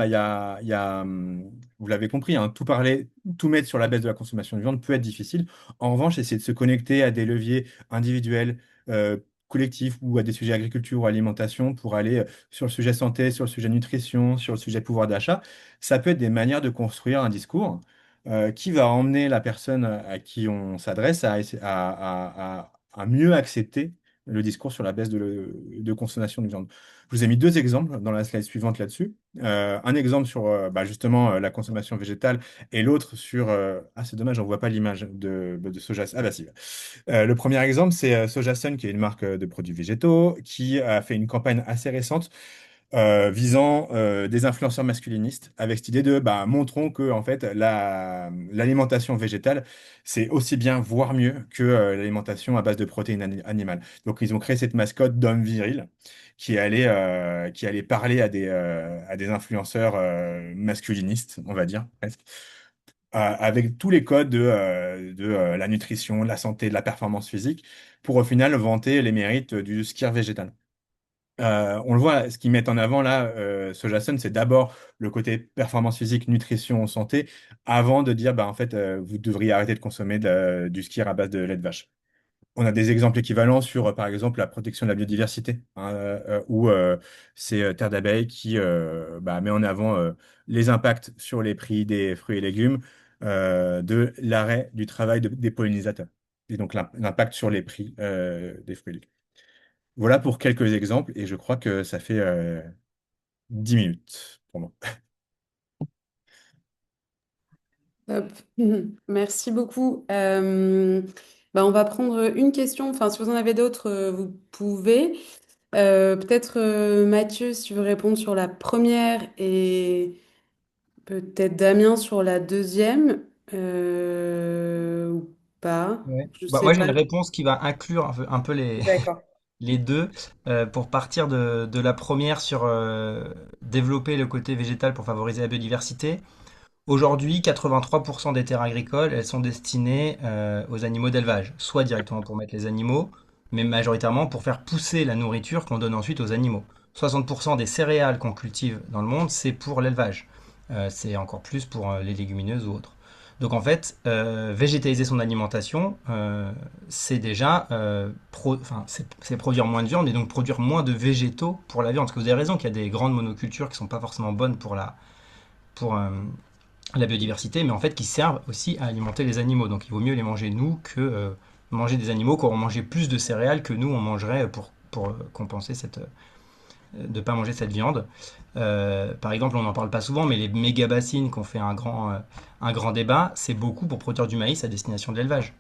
S3: Vous l'avez compris, hein, tout mettre sur la baisse de la consommation de viande peut être difficile. En revanche, essayer de se connecter à des leviers individuels, euh, collectifs ou à des sujets agriculture ou alimentation pour aller sur le sujet santé, sur le sujet nutrition, sur le sujet pouvoir d'achat, ça peut être des manières de construire un discours qui va emmener la personne à qui on s'adresse à mieux accepter le discours sur la baisse de consommation de viande. Je vous ai mis deux exemples dans la slide suivante là-dessus. Un exemple sur justement la consommation végétale et l'autre sur... ah, c'est dommage, on voit pas l'image de Soja. Ah bah si. Le premier exemple, c'est Soja Sun, qui est une marque de produits végétaux, qui a fait une campagne assez récente visant des influenceurs masculinistes avec cette idée de montrons que en fait l'alimentation végétale c'est aussi bien voire mieux que l'alimentation à base de protéines animales. Donc ils ont créé cette mascotte d'homme viril qui allait parler à des influenceurs masculinistes, on va dire presque, avec tous les codes de la nutrition, de la santé, de la performance physique, pour au final vanter les mérites du skier végétal. On le voit, ce qu'ils mettent en avant là, Sojason, c'est d'abord le côté performance physique, nutrition, santé, avant de dire, en fait, vous devriez arrêter de consommer du skier à base de lait de vache. On a des exemples équivalents sur, par exemple, la protection de la biodiversité, hein, où c'est Terre d'abeille qui met en avant les impacts sur les prix des fruits et légumes de l'arrêt du travail des pollinisateurs, et donc l'impact sur les prix des fruits et légumes. Voilà pour quelques exemples, et je crois que ça fait 10 minutes pour moi.
S1: Hop. Merci beaucoup. On va prendre une question. Enfin, si vous en avez d'autres, vous pouvez. Peut-être Mathieu, si tu veux répondre sur la première et peut-être Damien sur la deuxième, ou pas.
S2: Ouais.
S1: Je
S2: Bah,
S1: sais
S2: moi, j'ai
S1: pas.
S2: une réponse qui va inclure un peu
S1: D'accord.
S2: les deux. Pour partir de la première sur développer le côté végétal pour favoriser la biodiversité. Aujourd'hui, 83% des terres agricoles, elles sont destinées aux animaux d'élevage, soit directement pour mettre les animaux, mais majoritairement pour faire pousser la nourriture qu'on donne ensuite aux animaux. 60% des céréales qu'on cultive dans le monde, c'est pour l'élevage. C'est encore plus pour les légumineuses ou autres. Donc en fait, végétaliser son alimentation, c'est déjà c'est produire moins de viande et donc produire moins de végétaux pour la viande. Parce que vous avez raison qu'il y a des grandes monocultures qui ne sont pas forcément bonnes pour la biodiversité, mais en fait qui servent aussi à alimenter les animaux. Donc il vaut mieux les manger nous que manger des animaux qui auront mangé plus de céréales que nous on mangerait pour compenser de pas manger cette viande. Par exemple, on n'en parle pas souvent, mais les méga bassines qui ont fait un grand débat, c'est beaucoup pour produire du maïs à destination de l'élevage.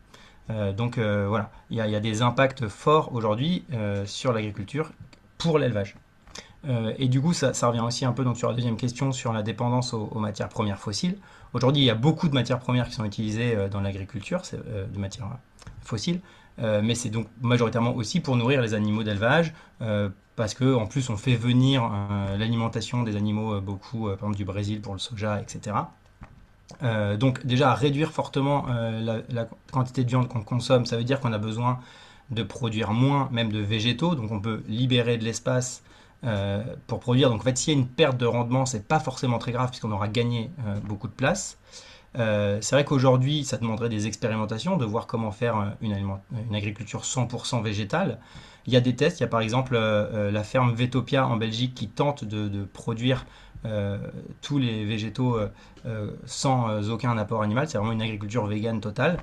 S2: Voilà, il y a des impacts forts aujourd'hui sur l'agriculture pour l'élevage. Et du coup, ça revient aussi un peu donc, sur la deuxième question sur la dépendance aux matières premières fossiles. Aujourd'hui, il y a beaucoup de matières premières qui sont utilisées dans l'agriculture, de matières fossiles. Mais c'est donc majoritairement aussi pour nourrir les animaux d'élevage, parce que en plus on fait venir l'alimentation des animaux beaucoup, par exemple du Brésil pour le soja, etc. Donc déjà réduire fortement la quantité de viande qu'on consomme, ça veut dire qu'on a besoin de produire moins, même de végétaux, donc on peut libérer de l'espace pour produire. Donc en fait, s'il y a une perte de rendement, c'est pas forcément très grave puisqu'on aura gagné beaucoup de place. C'est vrai qu'aujourd'hui, ça demanderait des expérimentations, de voir comment faire une agriculture 100% végétale. Il y a des tests, il y a par exemple la ferme Vetopia en Belgique qui tente de produire euh, tous les végétaux sans aucun apport animal. C'est vraiment une agriculture végane totale.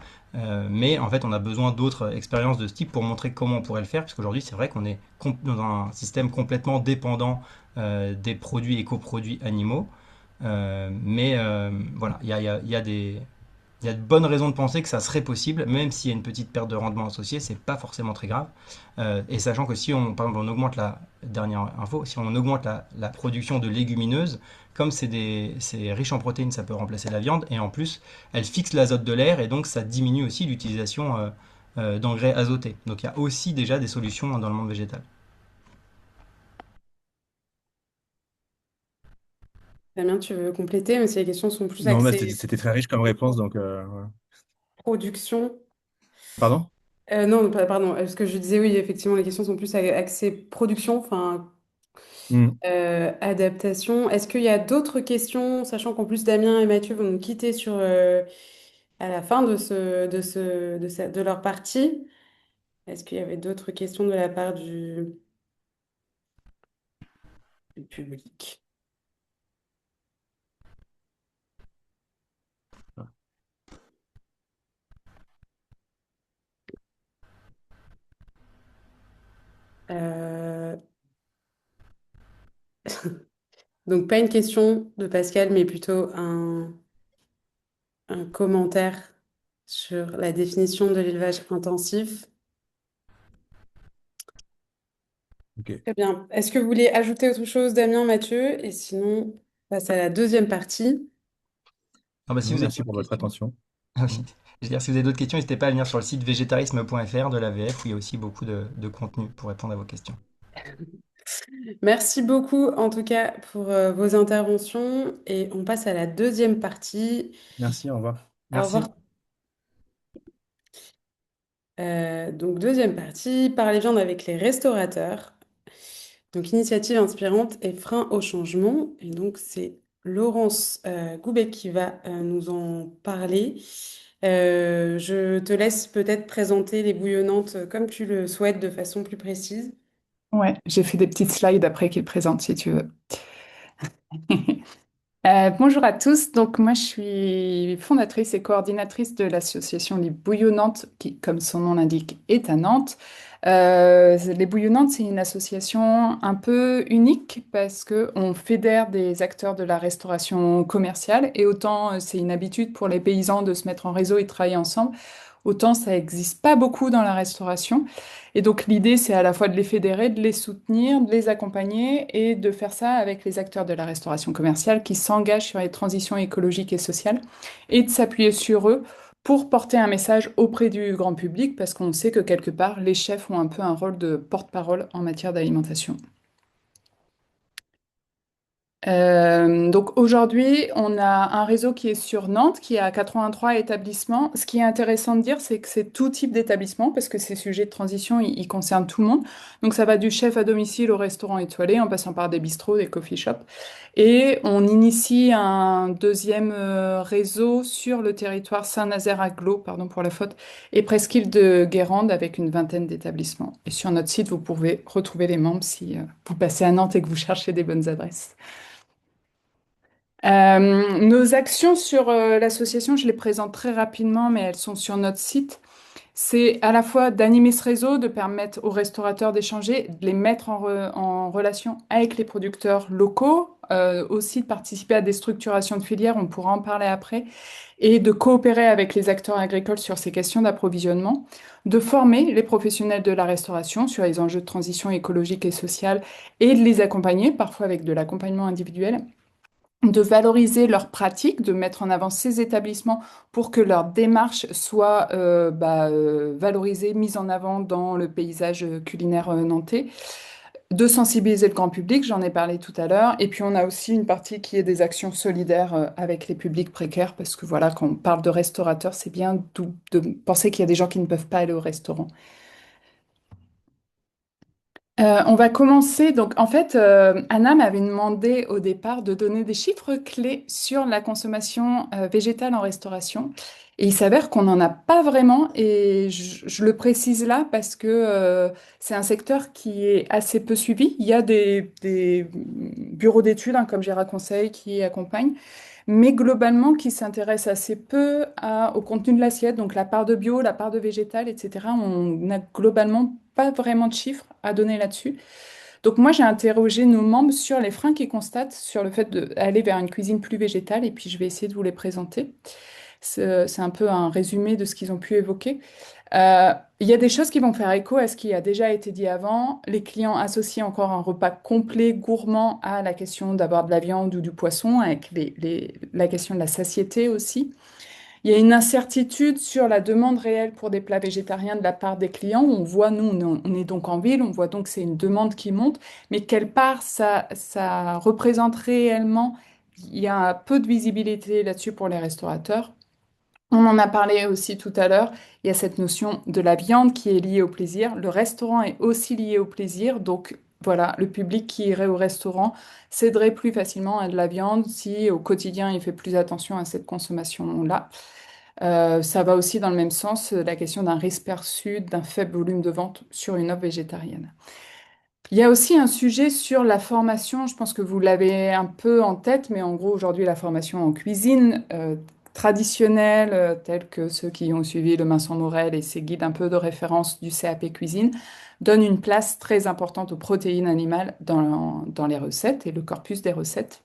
S2: Mais en fait, on a besoin d'autres expériences de ce type pour montrer comment on pourrait le faire, parce qu'aujourd'hui, c'est vrai qu'on est dans un système complètement dépendant des produits et coproduits animaux. Mais voilà, il y a de bonnes raisons de penser que ça serait possible, même s'il y a une petite perte de rendement associée, c'est pas forcément très grave. Et sachant que si on, par exemple, on augmente la dernière info, si on augmente la production de légumineuses, comme c'est riche en protéines, ça peut remplacer la viande, et en plus, elle fixe l'azote de l'air, et donc ça diminue aussi l'utilisation d'engrais azotés. Donc il y a aussi déjà des solutions dans le monde végétal.
S1: Damien, tu veux compléter, mais si les questions sont plus
S3: Non, bah,
S1: axées
S3: c'était très riche comme réponse, donc voilà.
S1: production.
S3: Pardon?
S1: Non, pardon, ce que je disais, oui, effectivement, les questions sont plus axées production, enfin,
S3: Hmm.
S1: adaptation. Est-ce qu'il y a d'autres questions, sachant qu'en plus Damien et Mathieu vont nous quitter à la fin de leur partie? Est-ce qu'il y avait d'autres questions de la part du public? Euh, Donc, pas une question de Pascal, mais plutôt un commentaire sur la définition de l'élevage intensif.
S3: Ok.
S1: Très bien. Est-ce que vous voulez ajouter autre chose, Damien, Mathieu? Et sinon, on passe à la deuxième partie.
S2: Ah bah, si
S3: Non,
S2: vous avez
S3: merci
S2: d'autres
S3: pour votre
S2: questions.
S3: attention.
S2: Ah
S3: Hmm.
S2: oui. Je veux dire, si vous avez d'autres questions, n'hésitez pas à venir sur le site végétarisme.fr de l'AVF où il y a aussi beaucoup de contenu pour répondre à vos questions.
S1: Merci beaucoup, en tout cas, pour vos interventions. Et on passe à la deuxième partie.
S3: Merci, au revoir.
S1: Au revoir.
S2: Merci.
S1: Donc, deuxième partie, parler viande avec les restaurateurs. Donc, initiative inspirante et frein au changement. Et donc, c'est Laurence Goubet qui va nous en parler. Je te laisse peut-être présenter les bouillonnantes comme tu le souhaites de façon plus précise.
S4: Ouais, j'ai fait des petites slides après qu'il présente si tu veux. Bonjour à tous. Donc moi je suis fondatrice et coordinatrice de l'association Les Bouillonnantes qui, comme son nom l'indique, est à Nantes. Les Bouillonnantes, c'est une association un peu unique parce que on fédère des acteurs de la restauration commerciale et autant c'est une habitude pour les paysans de se mettre en réseau et de travailler ensemble. Autant ça n'existe pas beaucoup dans la restauration. Et donc l'idée, c'est à la fois de les fédérer, de les soutenir, de les accompagner et de faire ça avec les acteurs de la restauration commerciale qui s'engagent sur les transitions écologiques et sociales et de s'appuyer sur eux pour porter un message auprès du grand public parce qu'on sait que quelque part, les chefs ont un peu un rôle de porte-parole en matière d'alimentation. Donc aujourd'hui, on a un réseau qui est sur Nantes, qui a 83 établissements. Ce qui est intéressant de dire, c'est que c'est tout type d'établissement, parce que ces sujets de transition, ils concernent tout le monde. Donc ça va du chef à domicile au restaurant étoilé, en passant par des bistrots, des coffee shops. Et on initie un deuxième réseau sur le territoire Saint-Nazaire-Aglo, pardon pour la faute, et Presqu'île de Guérande avec une vingtaine d'établissements. Et sur notre site, vous pouvez retrouver les membres si vous passez à Nantes et que vous cherchez des bonnes adresses. Nos actions sur l'association, je les présente très rapidement, mais elles sont sur notre site. C'est à la fois d'animer ce réseau, de permettre aux restaurateurs d'échanger, de les mettre en relation avec les producteurs locaux, aussi de participer à des structurations de filières, on pourra en parler après, et de coopérer avec les acteurs agricoles sur ces questions d'approvisionnement, de former les professionnels de la restauration sur les enjeux de transition écologique et sociale et de les accompagner, parfois avec de l'accompagnement individuel de valoriser leurs pratiques, de mettre en avant ces établissements pour que leur démarche soit valorisée, mise en avant dans le paysage culinaire nantais, de sensibiliser le grand public, j'en ai parlé tout à l'heure, et puis on a aussi une partie qui est des actions solidaires avec les publics précaires, parce que voilà, quand on parle de restaurateurs, c'est bien de penser qu'il y a des gens qui ne peuvent pas aller au restaurant. On va commencer. Donc, en fait, Anna m'avait demandé au départ de donner des chiffres clés sur la consommation végétale en restauration. Et il s'avère qu'on n'en a pas vraiment. Et je le précise là parce que c'est un secteur qui est assez peu suivi. Il y a des bureaux d'études, hein, comme Gérard Conseil, qui accompagnent, mais globalement qui s'intéressent assez peu au contenu de l'assiette, donc la part de bio, la part de végétal, etc. On n'a globalement pas vraiment de chiffres à donner là-dessus. Donc moi, j'ai interrogé nos membres sur les freins qu'ils constatent sur le fait d'aller vers une cuisine plus végétale, et puis je vais essayer de vous les présenter. C'est un peu un résumé de ce qu'ils ont pu évoquer. Il y a des choses qui vont faire écho à ce qui a déjà été dit avant. Les clients associent encore un repas complet, gourmand à la question d'avoir de la viande ou du poisson, avec la question de la satiété aussi. Il y a une incertitude sur la demande réelle pour des plats végétariens de la part des clients. On voit, nous, on est donc en ville, on voit donc que c'est une demande qui monte, mais quelle part ça représente réellement, il y a peu de visibilité là-dessus pour les restaurateurs. On en a parlé aussi tout à l'heure. Il y a cette notion de la viande qui est liée au plaisir. Le restaurant est aussi lié au plaisir. Donc voilà, le public qui irait au restaurant céderait plus facilement à de la viande si au quotidien il fait plus attention à cette consommation-là. Ça va aussi dans le même sens, la question d'un risque perçu d'un faible volume de vente sur une offre végétarienne. Il y a aussi un sujet sur la formation, je pense que vous l'avez un peu en tête, mais en gros aujourd'hui la formation en cuisine traditionnelle, tels que ceux qui ont suivi le Vincent Morel et ses guides un peu de référence du CAP cuisine, donne une place très importante aux protéines animales dans les recettes et le corpus des recettes.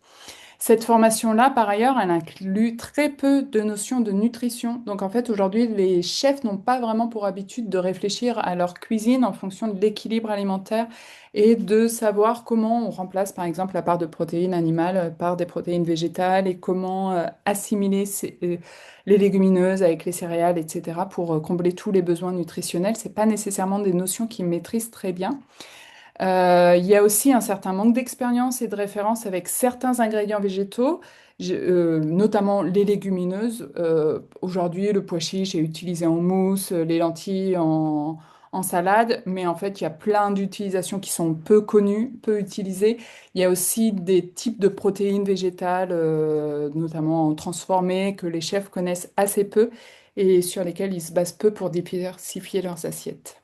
S4: Cette formation-là, par ailleurs, elle inclut très peu de notions de nutrition. Donc en fait, aujourd'hui, les chefs n'ont pas vraiment pour habitude de réfléchir à leur cuisine en fonction de l'équilibre alimentaire et de savoir comment on remplace, par exemple, la part de protéines animales par des protéines végétales et comment assimiler les légumineuses avec les céréales, etc., pour combler tous les besoins nutritionnels. C'est pas nécessairement des notions qu'ils maîtrisent très bien. Il y a aussi un certain manque d'expérience et de référence avec certains ingrédients végétaux, notamment les légumineuses. Aujourd'hui, le pois chiche est utilisé en mousse, les lentilles en salade, mais en fait, il y a plein d'utilisations qui sont peu connues, peu utilisées. Il y a aussi des types de protéines végétales, notamment transformées, que les chefs connaissent assez peu et sur lesquels ils se basent peu pour diversifier leurs assiettes.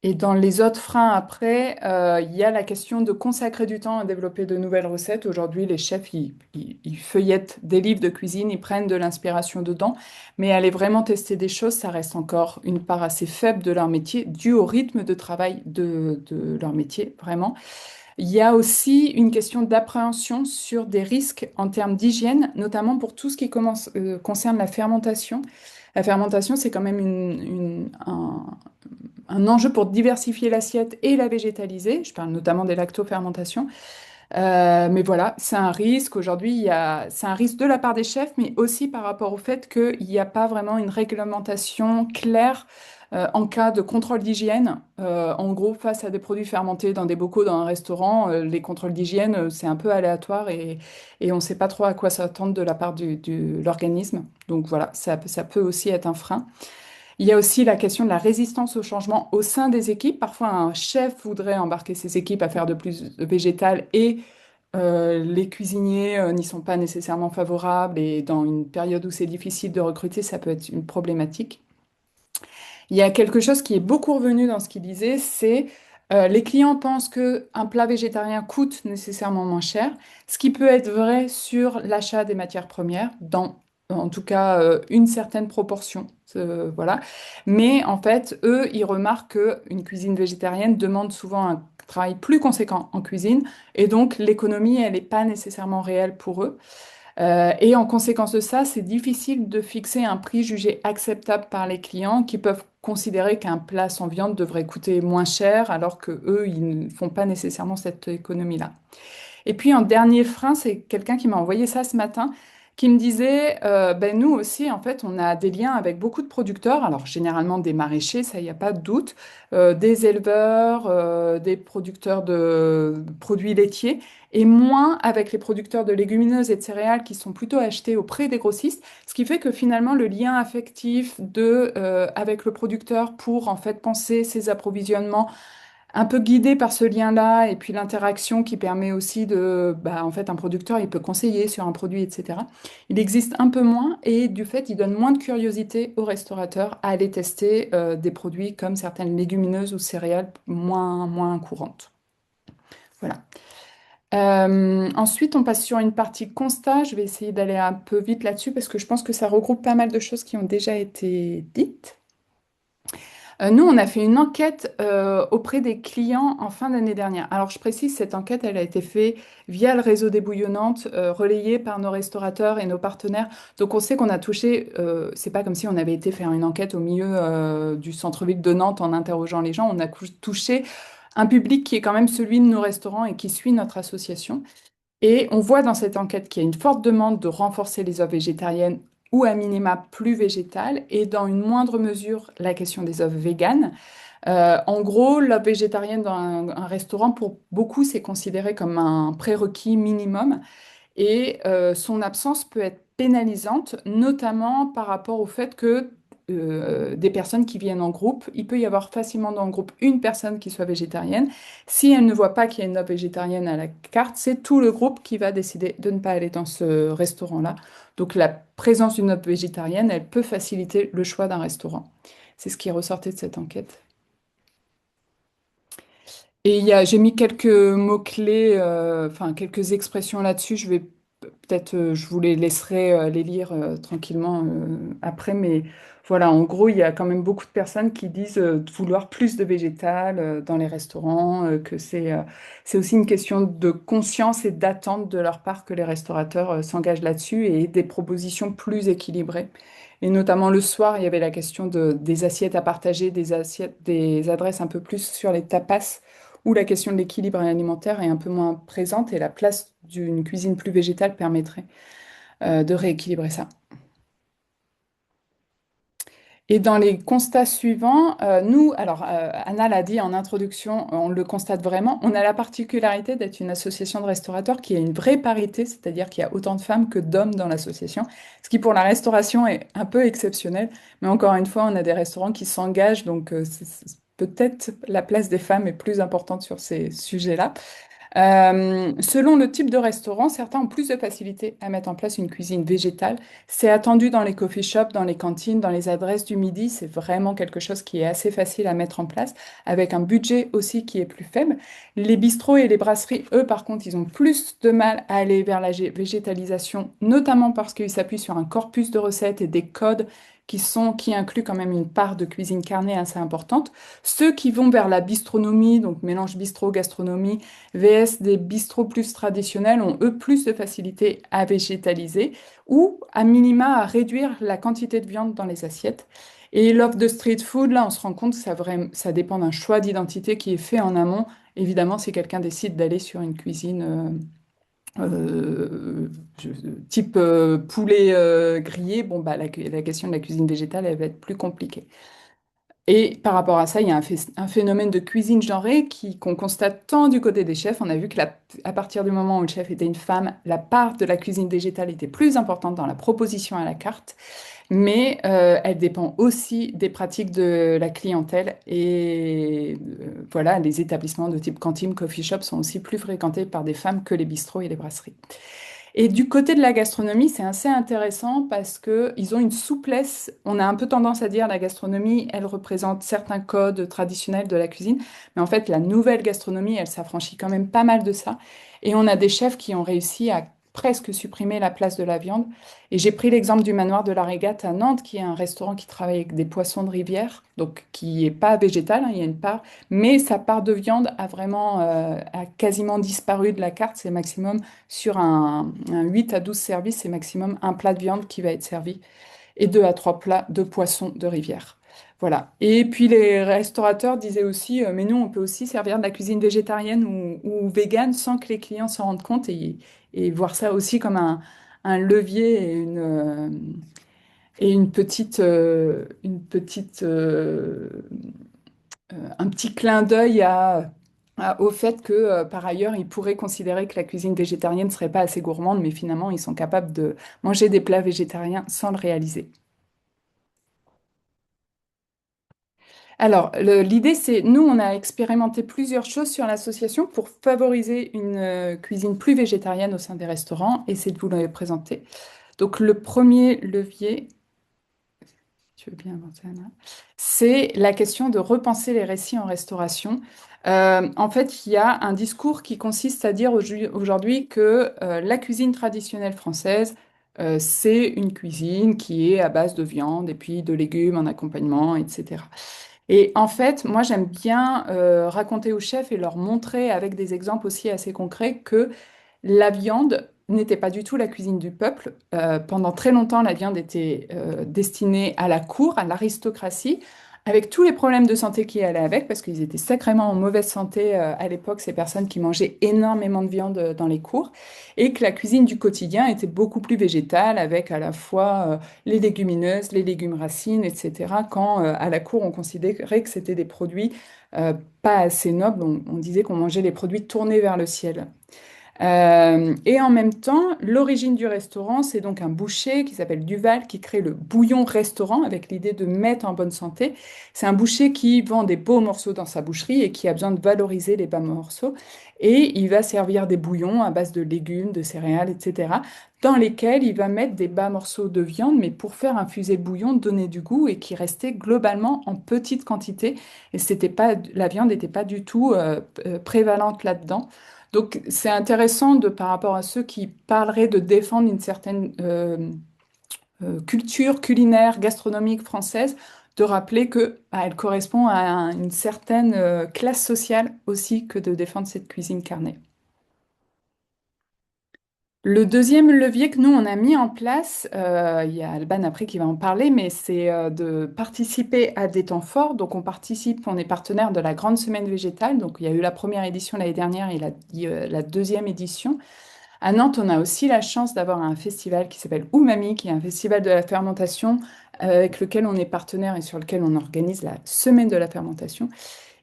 S4: Et dans les autres freins après, il y a la question de consacrer du temps à développer de nouvelles recettes. Aujourd'hui, les chefs, ils feuillettent des livres de cuisine, ils prennent de l'inspiration dedans, mais aller vraiment tester des choses, ça reste encore une part assez faible de leur métier, dû au rythme de travail de leur métier, vraiment. Il y a aussi une question d'appréhension sur des risques en termes d'hygiène, notamment pour tout ce qui concerne la fermentation. La fermentation, c'est quand même un enjeu pour diversifier l'assiette et la végétaliser. Je parle notamment des lactofermentations. Mais voilà, c'est un risque. Aujourd'hui, c'est un risque de la part des chefs, mais aussi par rapport au fait qu'il n'y a pas vraiment une réglementation claire en cas de contrôle d'hygiène. En gros, face à des produits fermentés dans des bocaux dans un restaurant, les contrôles d'hygiène, c'est un peu aléatoire et on ne sait pas trop à quoi s'attendre de la part de l'organisme. Donc voilà, ça peut aussi être un frein. Il y a aussi la question de la résistance au changement au sein des équipes. Parfois, un chef voudrait embarquer ses équipes à faire de plus de végétal et les cuisiniers n'y sont pas nécessairement favorables et dans une période où c'est difficile de recruter, ça peut être une problématique. Il y a quelque chose qui est beaucoup revenu dans ce qu'il disait, c'est les clients pensent qu'un plat végétarien coûte nécessairement moins cher, ce qui peut être vrai sur l'achat des matières premières, dans en tout cas une certaine proportion. Voilà. Mais en fait, eux, ils remarquent qu'une cuisine végétarienne demande souvent un travail plus conséquent en cuisine, et donc l'économie, elle n'est pas nécessairement réelle pour eux. Et en conséquence de ça, c'est difficile de fixer un prix jugé acceptable par les clients qui peuvent considérer qu'un plat sans viande devrait coûter moins cher alors que eux, ils ne font pas nécessairement cette économie-là. Et puis en dernier frein, c'est quelqu'un qui m'a envoyé ça ce matin, qui me disait, ben nous aussi, en fait, on a des liens avec beaucoup de producteurs, alors généralement des maraîchers, ça, il n'y a pas de doute, des éleveurs, des producteurs de produits laitiers, et moins avec les producteurs de légumineuses et de céréales qui sont plutôt achetés auprès des grossistes, ce qui fait que finalement, le lien affectif avec le producteur pour, en fait, penser ses approvisionnements un peu guidé par ce lien-là et puis l'interaction qui permet aussi bah, en fait, un producteur, il peut conseiller sur un produit, etc. Il existe un peu moins et du fait, il donne moins de curiosité aux restaurateurs à aller tester des produits comme certaines légumineuses ou céréales moins courantes. Voilà. Ensuite, on passe sur une partie constat. Je vais essayer d'aller un peu vite là-dessus parce que je pense que ça regroupe pas mal de choses qui ont déjà été dites. Nous, on a fait une enquête auprès des clients en fin d'année dernière. Alors, je précise, cette enquête, elle a été faite via le réseau des bouillonnantes, relayée par nos restaurateurs et nos partenaires. Donc, on sait qu'on a touché, c'est pas comme si on avait été faire une enquête au milieu du centre-ville de Nantes en interrogeant les gens. On a touché un public qui est quand même celui de nos restaurants et qui suit notre association. Et on voit dans cette enquête qu'il y a une forte demande de renforcer les offres végétariennes ou à minima plus végétales, et dans une moindre mesure la question des offres véganes. En gros, l'offre végétarienne dans un restaurant, pour beaucoup, c'est considéré comme un prérequis minimum. Et son absence peut être pénalisante, notamment par rapport au fait que des personnes qui viennent en groupe, il peut y avoir facilement dans le groupe une personne qui soit végétarienne. Si elle ne voit pas qu'il y a une offre végétarienne à la carte, c'est tout le groupe qui va décider de ne pas aller dans ce restaurant-là. Donc la présence d'une offre végétarienne, elle peut faciliter le choix d'un restaurant. C'est ce qui est ressorti de cette enquête. Et j'ai mis quelques mots-clés, enfin quelques expressions là-dessus. Je vais peut-être, je vous les laisserai les lire tranquillement après, mais voilà, en gros, il y a quand même beaucoup de personnes qui disent de vouloir plus de végétal dans les restaurants, que c'est aussi une question de conscience et d'attente de leur part que les restaurateurs s'engagent là-dessus et des propositions plus équilibrées. Et notamment le soir, il y avait la question des assiettes à partager, des assiettes, des adresses un peu plus sur les tapas où la question de l'équilibre alimentaire est un peu moins présente et la place d'une cuisine plus végétale permettrait de rééquilibrer ça. Et dans les constats suivants, nous, alors Anna l'a dit en introduction, on le constate vraiment, on a la particularité d'être une association de restaurateurs qui a une vraie parité, c'est-à-dire qu'il y a autant de femmes que d'hommes dans l'association, ce qui pour la restauration est un peu exceptionnel, mais encore une fois, on a des restaurants qui s'engagent, donc peut-être la place des femmes est plus importante sur ces sujets-là. Selon le type de restaurant, certains ont plus de facilité à mettre en place une cuisine végétale. C'est attendu dans les coffee shops, dans les cantines, dans les adresses du midi. C'est vraiment quelque chose qui est assez facile à mettre en place, avec un budget aussi qui est plus faible. Les bistrots et les brasseries, eux, par contre, ils ont plus de mal à aller vers la végétalisation, notamment parce qu'ils s'appuient sur un corpus de recettes et des codes qui incluent quand même une part de cuisine carnée assez importante. Ceux qui vont vers la bistronomie, donc mélange bistrot-gastronomie, VS des bistrots plus traditionnels ont eux plus de facilité à végétaliser ou à minima à réduire la quantité de viande dans les assiettes. Et l'offre de street food, là, on se rend compte que ça dépend d'un choix d'identité qui est fait en amont. Évidemment, si quelqu'un décide d'aller sur une cuisine je- type poulet grillé, bon, bah, la question de la cuisine végétale, elle va être plus compliquée. Et par rapport à ça, il y a un phénomène de cuisine genrée qu'on constate tant du côté des chefs. On a vu que à partir du moment où le chef était une femme, la part de la cuisine végétale était plus importante dans la proposition à la carte, mais elle dépend aussi des pratiques de la clientèle. Et voilà, les établissements de type cantine, coffee shop sont aussi plus fréquentés par des femmes que les bistrots et les brasseries. Et du côté de la gastronomie, c'est assez intéressant parce que ils ont une souplesse. On a un peu tendance à dire la gastronomie, elle représente certains codes traditionnels de la cuisine, mais en fait, la nouvelle gastronomie, elle s'affranchit quand même pas mal de ça. Et on a des chefs qui ont réussi à presque supprimer la place de la viande. Et j'ai pris l'exemple du Manoir de la Régate à Nantes, qui est un restaurant qui travaille avec des poissons de rivière, donc qui est pas végétal, hein, il y a une part, mais sa part de viande a quasiment disparu de la carte. C'est maximum sur un 8 à 12 services, c'est maximum un plat de viande qui va être servi et 2 à 3 plats de poissons de rivière. Voilà. Et puis les restaurateurs disaient aussi, mais nous, on peut aussi servir de la cuisine végétarienne ou végane sans que les clients s'en rendent compte et voir ça aussi comme un levier et un petit clin d'œil au fait que, par ailleurs, ils pourraient considérer que la cuisine végétarienne ne serait pas assez gourmande, mais finalement, ils sont capables de manger des plats végétariens sans le réaliser. Alors, l'idée, c'est, nous, on a expérimenté plusieurs choses sur l'association pour favoriser une cuisine plus végétarienne au sein des restaurants, et c'est de vous les présenter. Donc, le premier levier, si tu veux bien avancer, Anna, c'est la question de repenser les récits en restauration. En fait, il y a un discours qui consiste à dire aujourd'hui que la cuisine traditionnelle française, c'est une cuisine qui est à base de viande et puis de légumes en accompagnement, etc. Et en fait, moi, j'aime bien raconter aux chefs et leur montrer avec des exemples aussi assez concrets que la viande n'était pas du tout la cuisine du peuple. Pendant très longtemps, la viande était destinée à la cour, à l'aristocratie, avec tous les problèmes de santé qui allaient avec, parce qu'ils étaient sacrément en mauvaise santé à l'époque, ces personnes qui mangeaient énormément de viande dans les cours, et que la cuisine du quotidien était beaucoup plus végétale, avec à la fois les légumineuses, les légumes racines, etc. Quand à la cour, on considérait que c'était des produits pas assez nobles, on disait qu'on mangeait les produits tournés vers le ciel. Et en même temps, l'origine du restaurant, c'est donc un boucher qui s'appelle Duval qui crée le bouillon restaurant avec l'idée de mettre en bonne santé. C'est un boucher qui vend des beaux morceaux dans sa boucherie et qui a besoin de valoriser les bas morceaux. Et il va servir des bouillons à base de légumes, de céréales, etc., dans lesquels il va mettre des bas morceaux de viande, mais pour faire infuser le bouillon, donner du goût et qui restait globalement en petite quantité. Et c'était pas, la viande n'était pas du tout prévalente là-dedans. Donc, c'est intéressant par rapport à ceux qui parleraient de défendre une certaine culture culinaire, gastronomique française, de rappeler que bah, elle correspond à une certaine classe sociale aussi que de défendre cette cuisine carnée. Le deuxième levier que nous, on a mis en place, il y a Alban après qui va en parler, mais c'est de participer à des temps forts. Donc on participe, on est partenaire de la Grande Semaine végétale. Donc il y a eu la première édition l'année dernière et la deuxième édition. À Nantes, on a aussi la chance d'avoir un festival qui s'appelle Umami, qui est un festival de la fermentation avec lequel on est partenaire et sur lequel on organise la semaine de la fermentation.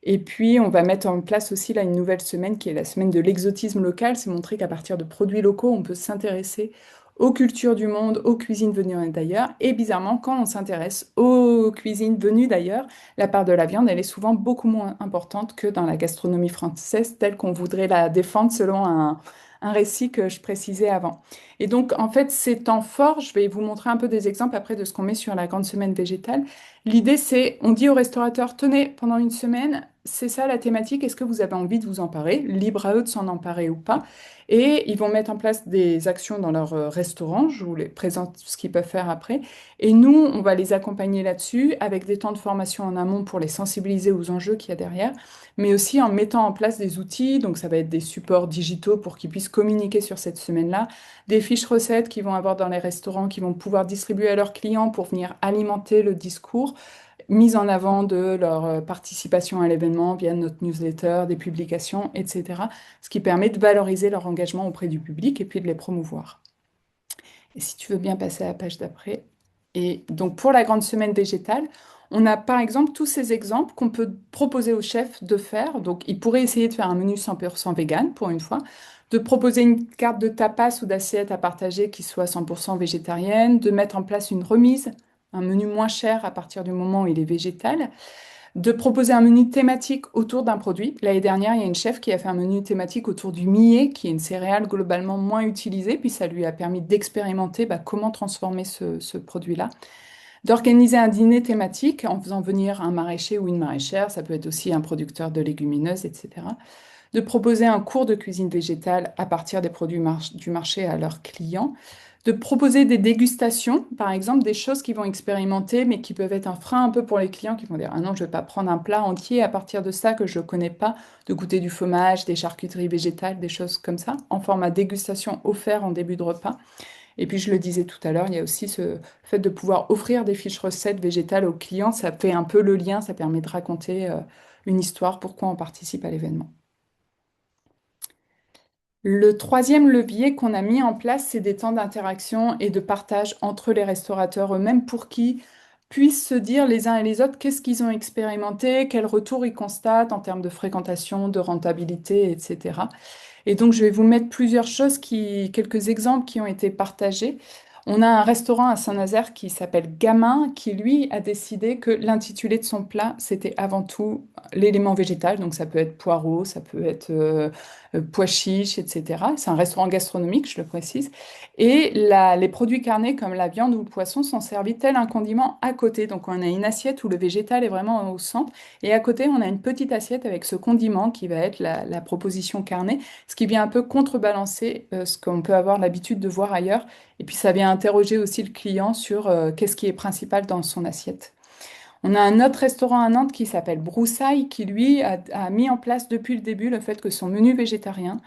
S4: Et puis, on va mettre en place aussi là une nouvelle semaine qui est la semaine de l'exotisme local. C'est montrer qu'à partir de produits locaux, on peut s'intéresser aux cultures du monde, aux cuisines venues d'ailleurs. Et bizarrement, quand on s'intéresse aux cuisines venues d'ailleurs, la part de la viande, elle est souvent beaucoup moins importante que dans la gastronomie française, telle qu'on voudrait la défendre selon un récit que je précisais avant. Et donc, en fait, ces temps forts, je vais vous montrer un peu des exemples après de ce qu'on met sur la grande semaine végétale. L'idée, c'est, on dit aux restaurateurs, tenez, pendant une semaine, c'est ça la thématique, est-ce que vous avez envie de vous emparer? Libre à eux de s'en emparer ou pas. Et ils vont mettre en place des actions dans leur restaurant, je vous les présente ce qu'ils peuvent faire après. Et nous, on va les accompagner là-dessus avec des temps de formation en amont pour les sensibiliser aux enjeux qu'il y a derrière, mais aussi en mettant en place des outils, donc ça va être des supports digitaux pour qu'ils puissent communiquer sur cette semaine-là, des fiches recettes qu'ils vont avoir dans les restaurants, qu'ils vont pouvoir distribuer à leurs clients pour venir alimenter le discours, mise en avant de leur participation à l'événement via notre newsletter, des publications, etc. Ce qui permet de valoriser leur engagement auprès du public et puis de les promouvoir. Et si tu veux bien passer à la page d'après. Et donc pour la grande semaine végétale, on a par exemple tous ces exemples qu'on peut proposer aux chefs de faire. Donc ils pourraient essayer de faire un menu 100% vegan pour une fois, de proposer une carte de tapas ou d'assiette à partager qui soit 100% végétarienne, de mettre en place une remise, un menu moins cher à partir du moment où il est végétal, de proposer un menu thématique autour d'un produit. L'année dernière, il y a une chef qui a fait un menu thématique autour du millet, qui est une céréale globalement moins utilisée, puis ça lui a permis d'expérimenter comment transformer ce produit-là. D'organiser un dîner thématique en faisant venir un maraîcher ou une maraîchère, ça peut être aussi un producteur de légumineuses, etc. De proposer un cours de cuisine végétale à partir des produits du marché à leurs clients, de proposer des dégustations, par exemple, des choses qu'ils vont expérimenter, mais qui peuvent être un frein un peu pour les clients qui vont dire, ah non, je ne vais pas prendre un plat entier à partir de ça que je ne connais pas, de goûter du fromage, des charcuteries végétales, des choses comme ça, en format dégustation offert en début de repas. Et puis, je le disais tout à l'heure, il y a aussi ce fait de pouvoir offrir des fiches recettes végétales aux clients. Ça fait un peu le lien, ça permet de raconter une histoire, pourquoi on participe à l'événement. Le troisième levier qu'on a mis en place, c'est des temps d'interaction et de partage entre les restaurateurs eux-mêmes pour qu'ils puissent se dire les uns et les autres qu'est-ce qu'ils ont expérimenté, quel retour ils constatent en termes de fréquentation, de rentabilité, etc. Et donc, je vais vous mettre plusieurs choses quelques exemples qui ont été partagés. On a un restaurant à Saint-Nazaire qui s'appelle Gamin, qui lui a décidé que l'intitulé de son plat, c'était avant tout l'élément végétal. Donc, ça peut être poireau, ça peut être pois chiches, etc. C'est un restaurant gastronomique, je le précise. Et les produits carnés comme la viande ou le poisson sont servis tel un condiment à côté. Donc, on a une assiette où le végétal est vraiment au centre. Et à côté, on a une petite assiette avec ce condiment qui va être la proposition carnée, ce qui vient un peu contrebalancer ce qu'on peut avoir l'habitude de voir ailleurs. Et puis ça vient interroger aussi le client sur qu'est-ce qui est principal dans son assiette. On a un autre restaurant à Nantes qui s'appelle Broussailles, qui lui a mis en place depuis le début le fait que son menu végétarien,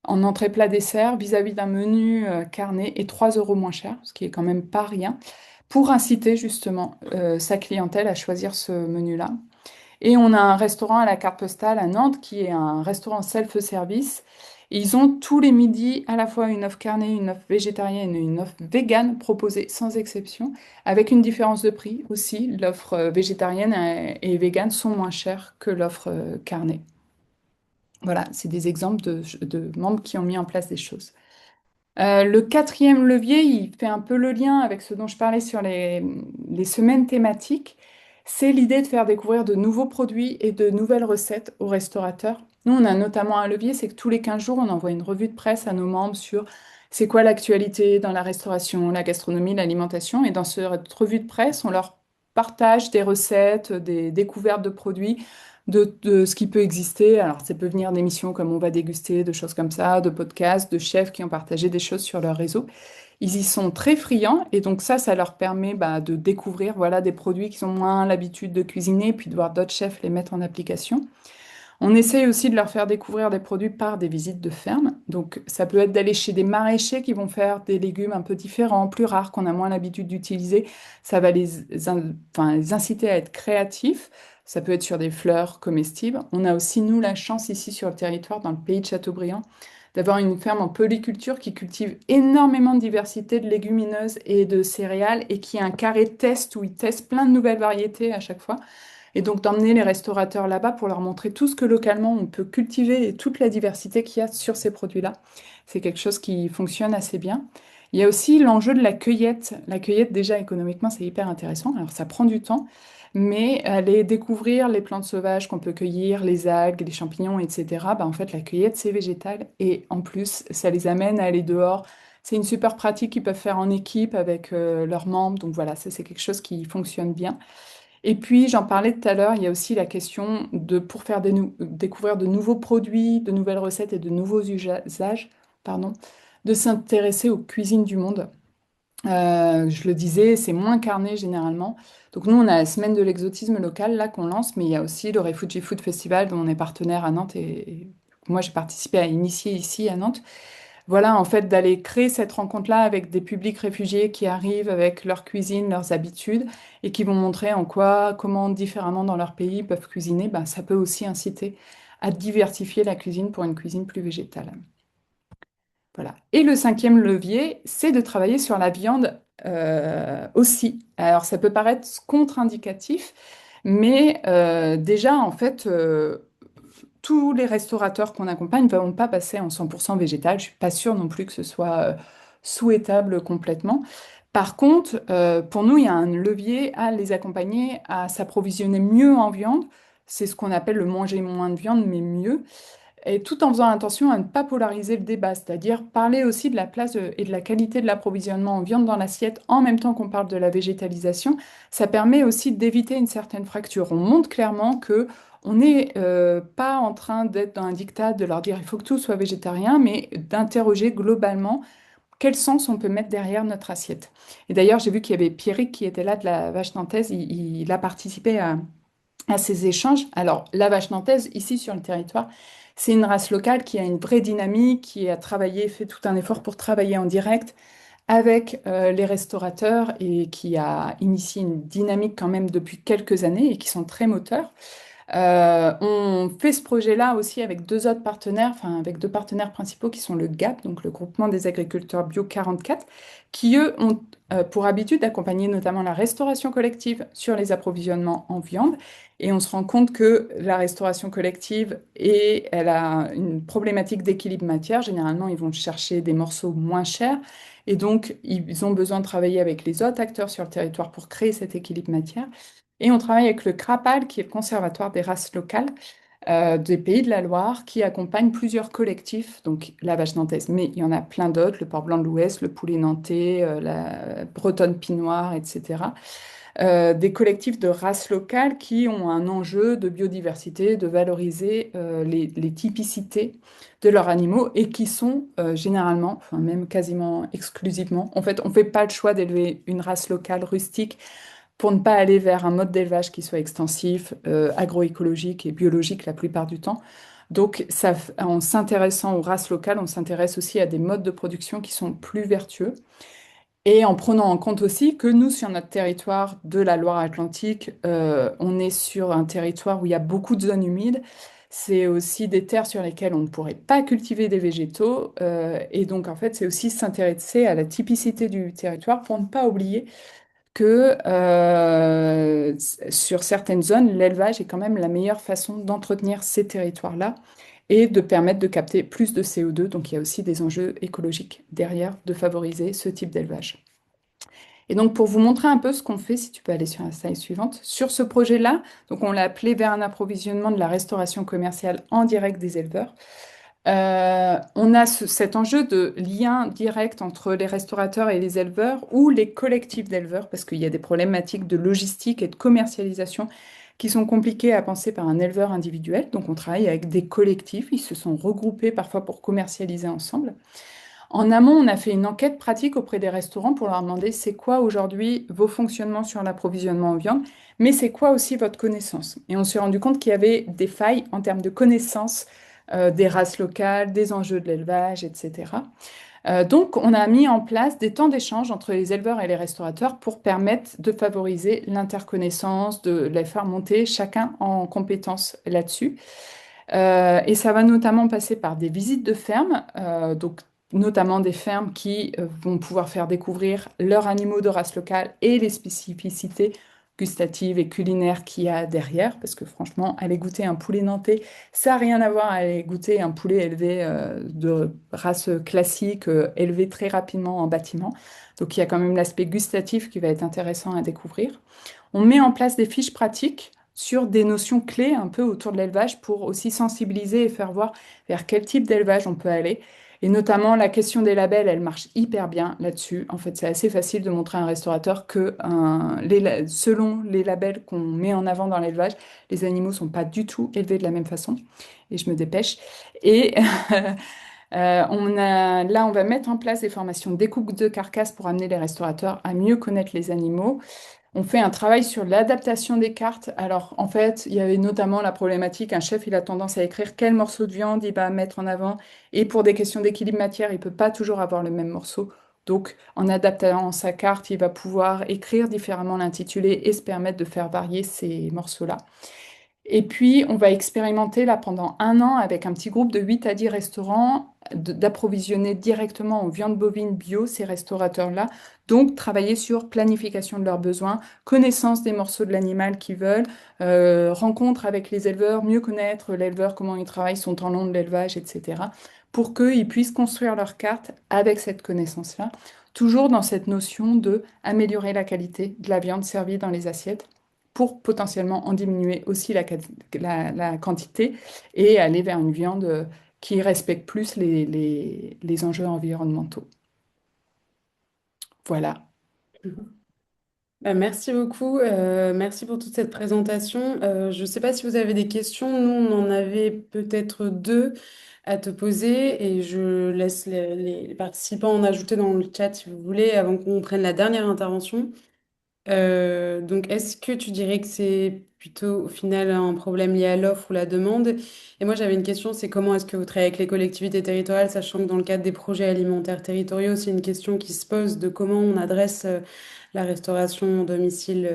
S4: en entrée plat dessert, vis-à-vis d'un menu carné, est 3 euros moins cher, ce qui est quand même pas rien, pour inciter justement sa clientèle à choisir ce menu-là. Et on a un restaurant à la carte postale à Nantes qui est un restaurant self-service. Et ils ont tous les midis à la fois une offre carnée, une offre végétarienne et une offre végane proposée sans exception, avec une différence de prix aussi. L'offre végétarienne et végane sont moins chères que l'offre carnée. Voilà, c'est des exemples de membres qui ont mis en place des choses. Le quatrième levier, il fait un peu le lien avec ce dont je parlais sur les semaines thématiques. C'est l'idée de faire découvrir de nouveaux produits et de nouvelles recettes aux restaurateurs. Nous, on a notamment un levier, c'est que tous les 15 jours, on envoie une revue de presse à nos membres sur c'est quoi l'actualité dans la restauration, la gastronomie, l'alimentation. Et dans cette revue de presse, on leur partage des recettes, des découvertes de produits de ce qui peut exister. Alors, ça peut venir d'émissions comme On va déguster, de choses comme ça, de podcasts, de chefs qui ont partagé des choses sur leur réseau. Ils y sont très friands et donc ça leur permet de découvrir voilà, des produits qu'ils ont moins l'habitude de cuisiner, puis de voir d'autres chefs les mettre en application. On essaye aussi de leur faire découvrir des produits par des visites de ferme. Donc, ça peut être d'aller chez des maraîchers qui vont faire des légumes un peu différents, plus rares, qu'on a moins l'habitude d'utiliser. Ça va les inciter à être créatifs. Ça peut être sur des fleurs comestibles. On a aussi, nous, la chance ici sur le territoire, dans le pays de Châteaubriand, d'avoir une ferme en polyculture qui cultive énormément de diversité de légumineuses et de céréales et qui a un carré test où ils testent plein de nouvelles variétés à chaque fois. Et donc d'emmener les restaurateurs là-bas pour leur montrer tout ce que localement on peut cultiver et toute la diversité qu'il y a sur ces produits-là. C'est quelque chose qui fonctionne assez bien. Il y a aussi l'enjeu de la cueillette. La cueillette, déjà économiquement, c'est hyper intéressant. Alors ça prend du temps, mais aller découvrir les plantes sauvages qu'on peut cueillir, les algues, les champignons, etc., en fait, la cueillette, c'est végétal. Et en plus, ça les amène à aller dehors. C'est une super pratique qu'ils peuvent faire en équipe avec leurs membres. Donc voilà, ça, c'est quelque chose qui fonctionne bien. Et puis, j'en parlais tout à l'heure, il y a aussi la question de, pour faire découvrir de nouveaux produits, de nouvelles recettes et de nouveaux usages, pardon, de s'intéresser aux cuisines du monde. Je le disais, c'est moins carné généralement. Donc nous, on a la semaine de l'exotisme local là qu'on lance, mais il y a aussi le Refugee Food Festival dont on est partenaire à Nantes et moi j'ai participé à initier ici à Nantes. Voilà, en fait, d'aller créer cette rencontre-là avec des publics réfugiés qui arrivent avec leur cuisine, leurs habitudes, et qui vont montrer en quoi, comment différemment dans leur pays ils peuvent cuisiner, ça peut aussi inciter à diversifier la cuisine pour une cuisine plus végétale. Voilà. Et le cinquième levier, c'est de travailler sur la viande aussi. Alors, ça peut paraître contre-indicatif, mais déjà, en fait, tous les restaurateurs qu'on accompagne ne vont pas passer en 100% végétal. Je ne suis pas sûre non plus que ce soit souhaitable complètement. Par contre, pour nous, il y a un levier à les accompagner à s'approvisionner mieux en viande. C'est ce qu'on appelle le manger moins de viande, mais mieux. Et tout en faisant attention à ne pas polariser le débat, c'est-à-dire parler aussi de la place et de la qualité de l'approvisionnement en viande dans l'assiette en même temps qu'on parle de la végétalisation. Ça permet aussi d'éviter une certaine fracture. On montre clairement que on n'est pas en train d'être dans un diktat de leur dire il faut que tout soit végétarien, mais d'interroger globalement quel sens on peut mettre derrière notre assiette. Et d'ailleurs, j'ai vu qu'il y avait Pierrick qui était là de la Vache Nantaise, il a participé à ces échanges. Alors, la vache nantaise, ici sur le territoire, c'est une race locale qui a une vraie dynamique, qui a travaillé, fait tout un effort pour travailler en direct avec les restaurateurs et qui a initié une dynamique quand même depuis quelques années et qui sont très moteurs. On fait ce projet-là aussi avec deux autres partenaires, enfin avec deux partenaires principaux qui sont le GAP, donc le Groupement des agriculteurs bio 44, qui eux ont pour habitude d'accompagner notamment la restauration collective sur les approvisionnements en viande. Et on se rend compte que la restauration collective, elle a une problématique d'équilibre matière. Généralement, ils vont chercher des morceaux moins chers. Et donc, ils ont besoin de travailler avec les autres acteurs sur le territoire pour créer cet équilibre matière. Et on travaille avec le CRAPAL, qui est le Conservatoire des races locales des Pays de la Loire, qui accompagne plusieurs collectifs, donc la vache nantaise, mais il y en a plein d'autres, le porc blanc de l'Ouest, le poulet nantais, la bretonne pinoire, etc. Des collectifs de races locales qui ont un enjeu de biodiversité, de valoriser les typicités de leurs animaux et qui sont généralement, enfin même quasiment exclusivement, en fait, on ne fait pas le choix d'élever une race locale rustique pour ne pas aller vers un mode d'élevage qui soit extensif, agroécologique et biologique la plupart du temps. Donc, en s'intéressant aux races locales, on s'intéresse aussi à des modes de production qui sont plus vertueux. Et en prenant en compte aussi que nous, sur notre territoire de la Loire-Atlantique, on est sur un territoire où il y a beaucoup de zones humides. C'est aussi des terres sur lesquelles on ne pourrait pas cultiver des végétaux. Et donc, en fait, c'est aussi s'intéresser à la typicité du territoire pour ne pas oublier que sur certaines zones, l'élevage est quand même la meilleure façon d'entretenir ces territoires-là et de permettre de capter plus de CO2. Donc il y a aussi des enjeux écologiques derrière de favoriser ce type d'élevage. Et donc pour vous montrer un peu ce qu'on fait, si tu peux aller sur la slide suivante, sur ce projet-là, donc on l'a appelé vers un approvisionnement de la restauration commerciale en direct des éleveurs. On a cet enjeu de lien direct entre les restaurateurs et les éleveurs ou les collectifs d'éleveurs, parce qu'il y a des problématiques de logistique et de commercialisation qui sont compliquées à penser par un éleveur individuel. Donc on travaille avec des collectifs, ils se sont regroupés parfois pour commercialiser ensemble. En amont, on a fait une enquête pratique auprès des restaurants pour leur demander c'est quoi aujourd'hui vos fonctionnements sur l'approvisionnement en viande, mais c'est quoi aussi votre connaissance. Et on s'est rendu compte qu'il y avait des failles en termes de connaissance des races locales, des enjeux de l'élevage, etc. Donc, on a mis en place des temps d'échange entre les éleveurs et les restaurateurs pour permettre de favoriser l'interconnaissance, de les faire monter chacun en compétences là-dessus. Et ça va notamment passer par des visites de fermes, donc notamment des fermes qui vont pouvoir faire découvrir leurs animaux de race locale et les spécificités gustatives et culinaires qu'il y a derrière, parce que franchement, aller goûter un poulet nantais, ça n'a rien à voir à aller goûter un poulet élevé de race classique, élevé très rapidement en bâtiment. Donc il y a quand même l'aspect gustatif qui va être intéressant à découvrir. On met en place des fiches pratiques sur des notions clés un peu autour de l'élevage pour aussi sensibiliser et faire voir vers quel type d'élevage on peut aller. Et notamment, la question des labels, elle marche hyper bien là-dessus. En fait, c'est assez facile de montrer à un restaurateur que selon les labels qu'on met en avant dans l'élevage, les animaux sont pas du tout élevés de la même façon. Et je me dépêche. Et là, on va mettre en place des formations de découpe de carcasses pour amener les restaurateurs à mieux connaître les animaux. On fait un travail sur l'adaptation des cartes. Alors, en fait, il y avait notamment la problématique, un chef, il a tendance à écrire quel morceau de viande il va mettre en avant. Et pour des questions d'équilibre matière, il peut pas toujours avoir le même morceau. Donc, en adaptant sa carte, il va pouvoir écrire différemment l'intitulé et se permettre de faire varier ces morceaux-là. Et puis, on va expérimenter là pendant un an avec un petit groupe de 8 à 10 restaurants d'approvisionner directement en viande bovine bio ces restaurateurs-là. Donc, travailler sur planification de leurs besoins, connaissance des morceaux de l'animal qu'ils veulent, rencontre avec les éleveurs, mieux connaître l'éleveur, comment il travaille, son temps long de l'élevage, etc. pour qu'ils puissent construire leur carte avec cette connaissance-là. Toujours dans cette notion de améliorer la qualité de la viande servie dans les assiettes pour potentiellement en diminuer aussi la quantité et aller vers une viande qui respecte plus les enjeux environnementaux. Voilà.
S1: Bah, merci beaucoup, merci pour toute cette présentation. Je ne sais pas si vous avez des questions, nous on en avait peut-être deux à te poser et je laisse les participants en ajouter dans le chat si vous voulez avant qu'on prenne la dernière intervention. Donc, est-ce que tu dirais que c'est plutôt au final un problème lié à l'offre ou la demande? Et moi, j'avais une question, c'est comment est-ce que vous travaillez avec les collectivités territoriales, sachant que dans le cadre des projets alimentaires territoriaux, c'est une question qui se pose de comment on adresse la restauration au domicile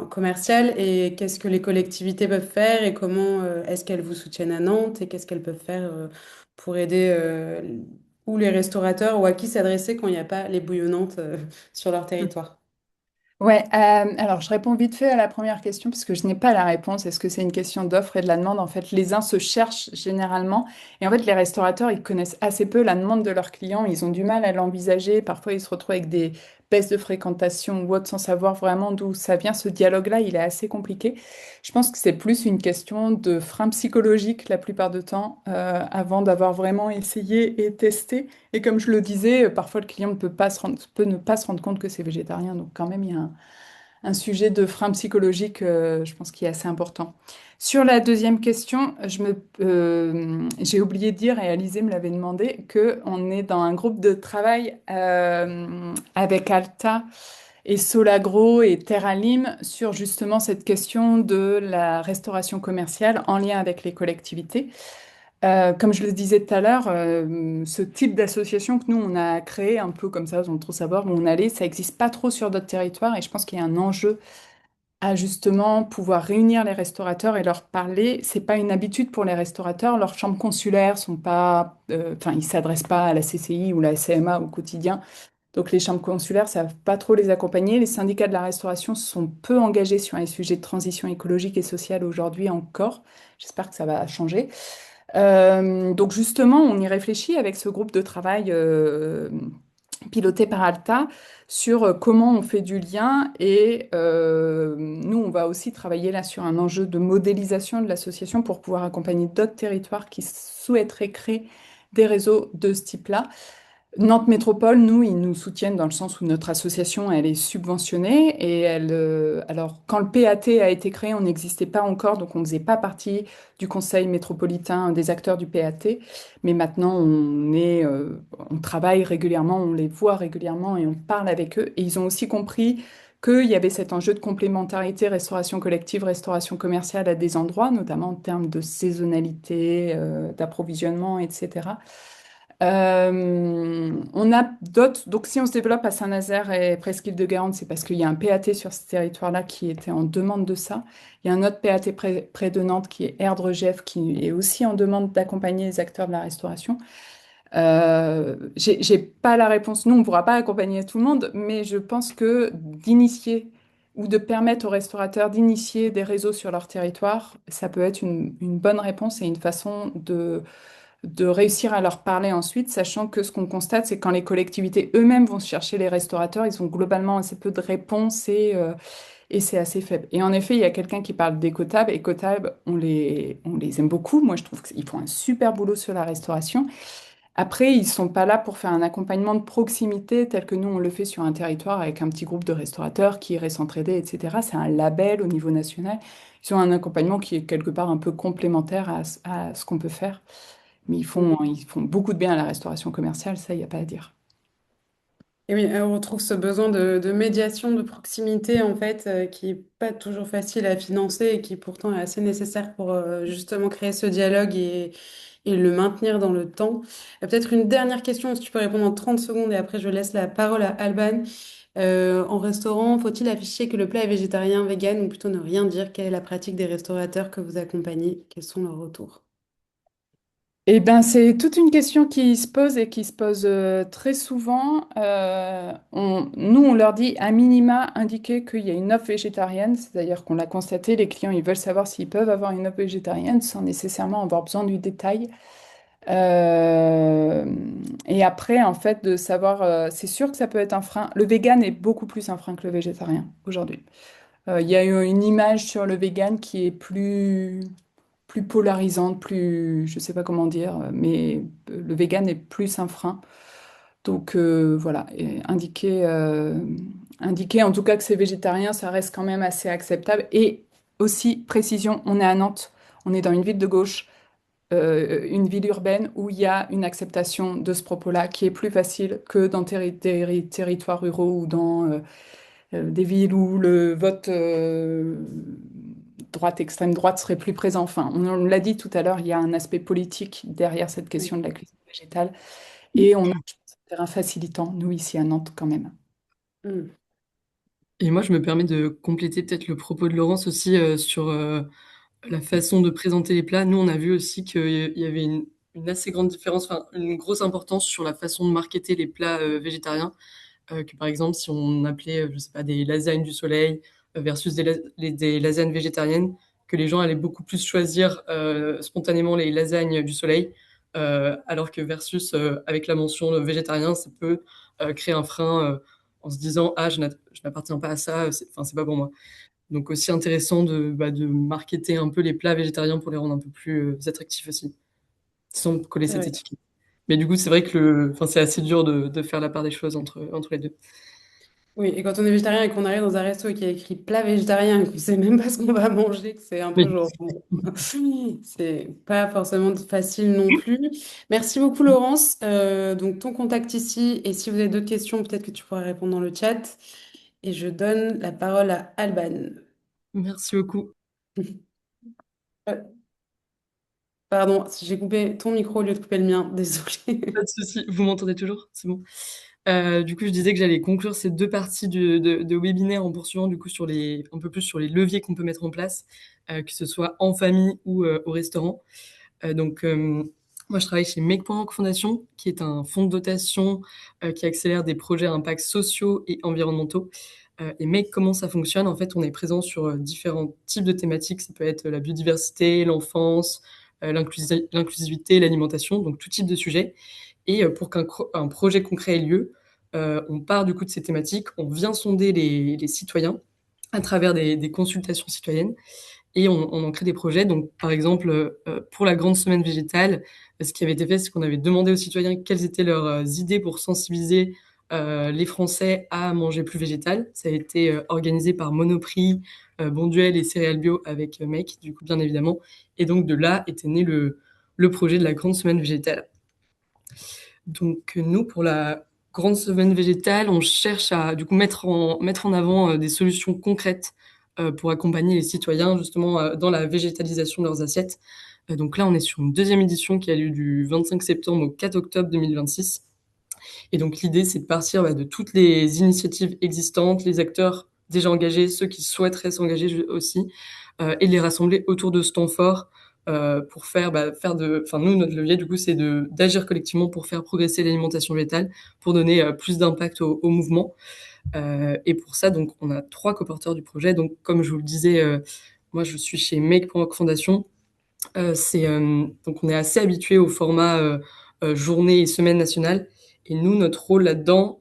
S1: commerciale et qu'est-ce que les collectivités peuvent faire et comment est-ce qu'elles vous soutiennent à Nantes et qu'est-ce qu'elles peuvent faire pour aider ou les restaurateurs ou à qui s'adresser quand il n'y a pas les bouillonnantes sur leur territoire.
S4: Ouais, alors je réponds vite fait à la première question parce que je n'ai pas la réponse. Est-ce que c'est une question d'offre et de la demande? En fait, les uns se cherchent généralement et en fait, les restaurateurs, ils connaissent assez peu la demande de leurs clients. Ils ont du mal à l'envisager. Parfois, ils se retrouvent avec des baisses de fréquentation ou autre sans savoir vraiment d'où ça vient. Ce dialogue-là, il est assez compliqué. Je pense que c'est plus une question de frein psychologique la plupart du temps avant d'avoir vraiment essayé et testé. Et comme je le disais, parfois le client ne peut pas peut ne pas se rendre compte que c'est végétarien. Donc quand même, il y a un sujet de frein psychologique, je pense, qui est assez important. Sur la deuxième question, j'ai oublié de dire, et Alizé me l'avait demandé, qu'on est dans un groupe de travail avec Alta et Solagro et Terralim sur justement cette question de la restauration commerciale en lien avec les collectivités. Comme je le disais tout à l'heure, ce type d'association que nous, on a créé un peu comme ça, sans trop savoir où on allait, ça n'existe pas trop sur d'autres territoires et je pense qu'il y a un enjeu à justement pouvoir réunir les restaurateurs et leur parler. C'est pas une habitude pour les restaurateurs. Leurs chambres consulaires sont pas, enfin, ils s'adressent pas à la CCI ou la CMA au quotidien. Donc les chambres consulaires savent pas trop les accompagner. Les syndicats de la restauration sont peu engagés sur les sujets de transition écologique et sociale aujourd'hui encore. J'espère que ça va changer. Donc justement, on y réfléchit avec ce groupe de travail piloté par Alta sur comment on fait du lien et nous, on va aussi travailler là sur un enjeu de modélisation de l'association pour pouvoir accompagner d'autres territoires qui souhaiteraient créer des réseaux de ce type-là. Nantes Métropole, nous, ils nous soutiennent dans le sens où notre association, elle est subventionnée et alors, quand le PAT a été créé, on n'existait pas encore, donc on ne faisait pas partie du conseil métropolitain des acteurs du PAT. Mais maintenant, on travaille régulièrement, on les voit régulièrement et on parle avec eux. Et ils ont aussi compris qu'il y avait cet enjeu de complémentarité, restauration collective, restauration commerciale à des endroits, notamment en termes de saisonnalité, d'approvisionnement, etc. On a d'autres, donc si on se développe à Saint-Nazaire et Presqu'île-de-Guérande, c'est parce qu'il y a un PAT sur ce territoire-là qui était en demande de ça. Il y a un autre PAT près de Nantes qui est Erdre-Gef, qui est aussi en demande d'accompagner les acteurs de la restauration. J'ai pas la réponse, nous on ne pourra pas accompagner tout le monde, mais je pense que d'initier ou de permettre aux restaurateurs d'initier des réseaux sur leur territoire, ça peut être une bonne réponse et une façon de réussir à leur parler ensuite, sachant que ce qu'on constate, c'est que quand les collectivités eux-mêmes vont chercher les restaurateurs, ils ont globalement assez peu de réponses et c'est assez faible. Et en effet, il y a quelqu'un qui parle d'Ecotab. Ecotab, on les aime beaucoup. Moi, je trouve qu'ils font un super boulot sur la restauration. Après, ils sont pas là pour faire un accompagnement de proximité tel que nous, on le fait sur un territoire avec un petit groupe de restaurateurs qui irait s'entraider, etc. C'est un label au niveau national. Ils ont un accompagnement qui est quelque part un peu complémentaire à ce qu'on peut faire. Mais ils font beaucoup de bien à la restauration commerciale, ça, il n'y a pas à dire.
S1: Et oui, on retrouve ce besoin de médiation, de proximité, en fait, qui est pas toujours facile à financer et qui pourtant est assez nécessaire pour justement créer ce dialogue et le maintenir dans le temps. Peut-être une dernière question, si tu peux répondre en 30 secondes et après je laisse la parole à Alban. En restaurant, faut-il afficher que le plat est végétarien, vegan ou plutôt ne rien dire? Quelle est la pratique des restaurateurs que vous accompagnez? Quels sont leurs retours?
S4: Eh ben, c'est toute une question qui se pose et qui se pose très souvent. Nous, on leur dit à minima indiquer qu'il y a une offre végétarienne, c'est-à-dire qu'on l'a constaté, les clients, ils veulent savoir s'ils peuvent avoir une offre végétarienne sans nécessairement avoir besoin du détail. Euh, et après, en fait, de savoir, c'est sûr que ça peut être un frein. Le vegan est beaucoup plus un frein que le végétarien aujourd'hui. Il y a eu une image sur le vegan qui est plus polarisante, plus, je sais pas comment dire, mais le vegan est plus un frein. Donc voilà, et indiquer en tout cas que c'est végétarien, ça reste quand même assez acceptable. Et aussi, précision, on est à Nantes, on est dans une ville de gauche, une ville urbaine où il y a une acceptation de ce propos-là qui est plus facile que dans des territoires ruraux ou dans des villes où le vote droite, extrême droite serait plus présent. Enfin, on l'a dit tout à l'heure, il y a un aspect politique derrière cette question de la cuisine végétale. Et on a, je pense, un terrain facilitant, nous, ici à Nantes, quand même.
S1: Mm.
S5: Et moi, je me permets de compléter peut-être le propos de Laurence aussi sur la façon de présenter les plats. Nous, on a vu aussi qu'il y avait une assez grande différence, enfin, une grosse importance sur la façon de marketer les plats végétariens. Que par exemple, si on appelait, je sais pas, des lasagnes du soleil versus des lasagnes végétariennes, que les gens allaient beaucoup plus choisir spontanément les lasagnes du soleil, alors que versus avec la mention végétarien, ça peut créer un frein en se disant, ah, je n'appartiens pas à ça, enfin, c'est pas pour moi. Donc aussi intéressant de marketer un peu les plats végétariens pour les rendre un peu plus attractifs aussi, sans coller
S1: C'est
S5: cette
S1: vrai.
S5: étiquette. Mais du coup, c'est vrai que enfin, c'est assez dur de faire la part des choses entre les deux.
S1: Oui, et quand on est végétarien et qu'on arrive dans un resto et qu'il y a écrit plat végétarien et qu'on sait même pas ce qu'on va manger, que c'est un peu
S5: Oui.
S1: genre, bon, c'est pas forcément facile non plus. Merci beaucoup, Laurence. Donc, ton contact ici, et si vous avez d'autres questions, peut-être que tu pourras répondre dans le chat. Et je donne la parole à Alban.
S5: Merci beaucoup.
S1: Euh, Pardon, si j'ai coupé ton micro au lieu de couper le mien,
S5: Pas
S1: désolée.
S5: de souci. Vous m'entendez toujours? C'est bon. Du coup, je disais que j'allais conclure ces deux parties de webinaire en poursuivant du coup sur un peu plus sur les leviers qu'on peut mettre en place, que ce soit en famille ou au restaurant. Moi, je travaille chez Make.org Foundation, qui est un fonds de dotation qui accélère des projets à impact sociaux et environnementaux. Et Make, comment ça fonctionne? En fait, on est présent sur différents types de thématiques. Ça peut être la biodiversité, l'enfance, l'inclusivité, l'alimentation, donc tout type de sujet. Et pour qu'un projet concret ait lieu, on part du coup de ces thématiques, on vient sonder les citoyens à travers des consultations citoyennes et on en crée des projets. Donc, par exemple, pour la grande semaine végétale, ce qui avait été fait, c'est qu'on avait demandé aux citoyens quelles étaient leurs idées pour sensibiliser les Français à manger plus végétal. Ça a été organisé par Monoprix, Bonduel et Céréales Bio avec Make, du coup, bien évidemment. Et donc, de là était né le projet de la grande semaine végétale. Donc, nous, pour la grande semaine végétale, on cherche à du coup mettre en avant des solutions concrètes pour accompagner les citoyens justement dans la végétalisation de leurs assiettes. Donc là, on est sur une deuxième édition qui a lieu du 25 septembre au 4 octobre 2026. Et donc l'idée, c'est de partir de toutes les initiatives existantes, les acteurs déjà engagés, ceux qui souhaiteraient s'engager aussi, et de les rassembler autour de ce temps fort pour enfin nous notre levier du coup c'est d'agir collectivement pour faire progresser l'alimentation végétale, pour donner plus d'impact au mouvement. Et pour ça donc on a trois coporteurs du projet. Donc comme je vous le disais, moi je suis chez Make.org Foundation. Donc on est assez habitué au format journée et semaine nationale. Et nous, notre rôle là-dedans,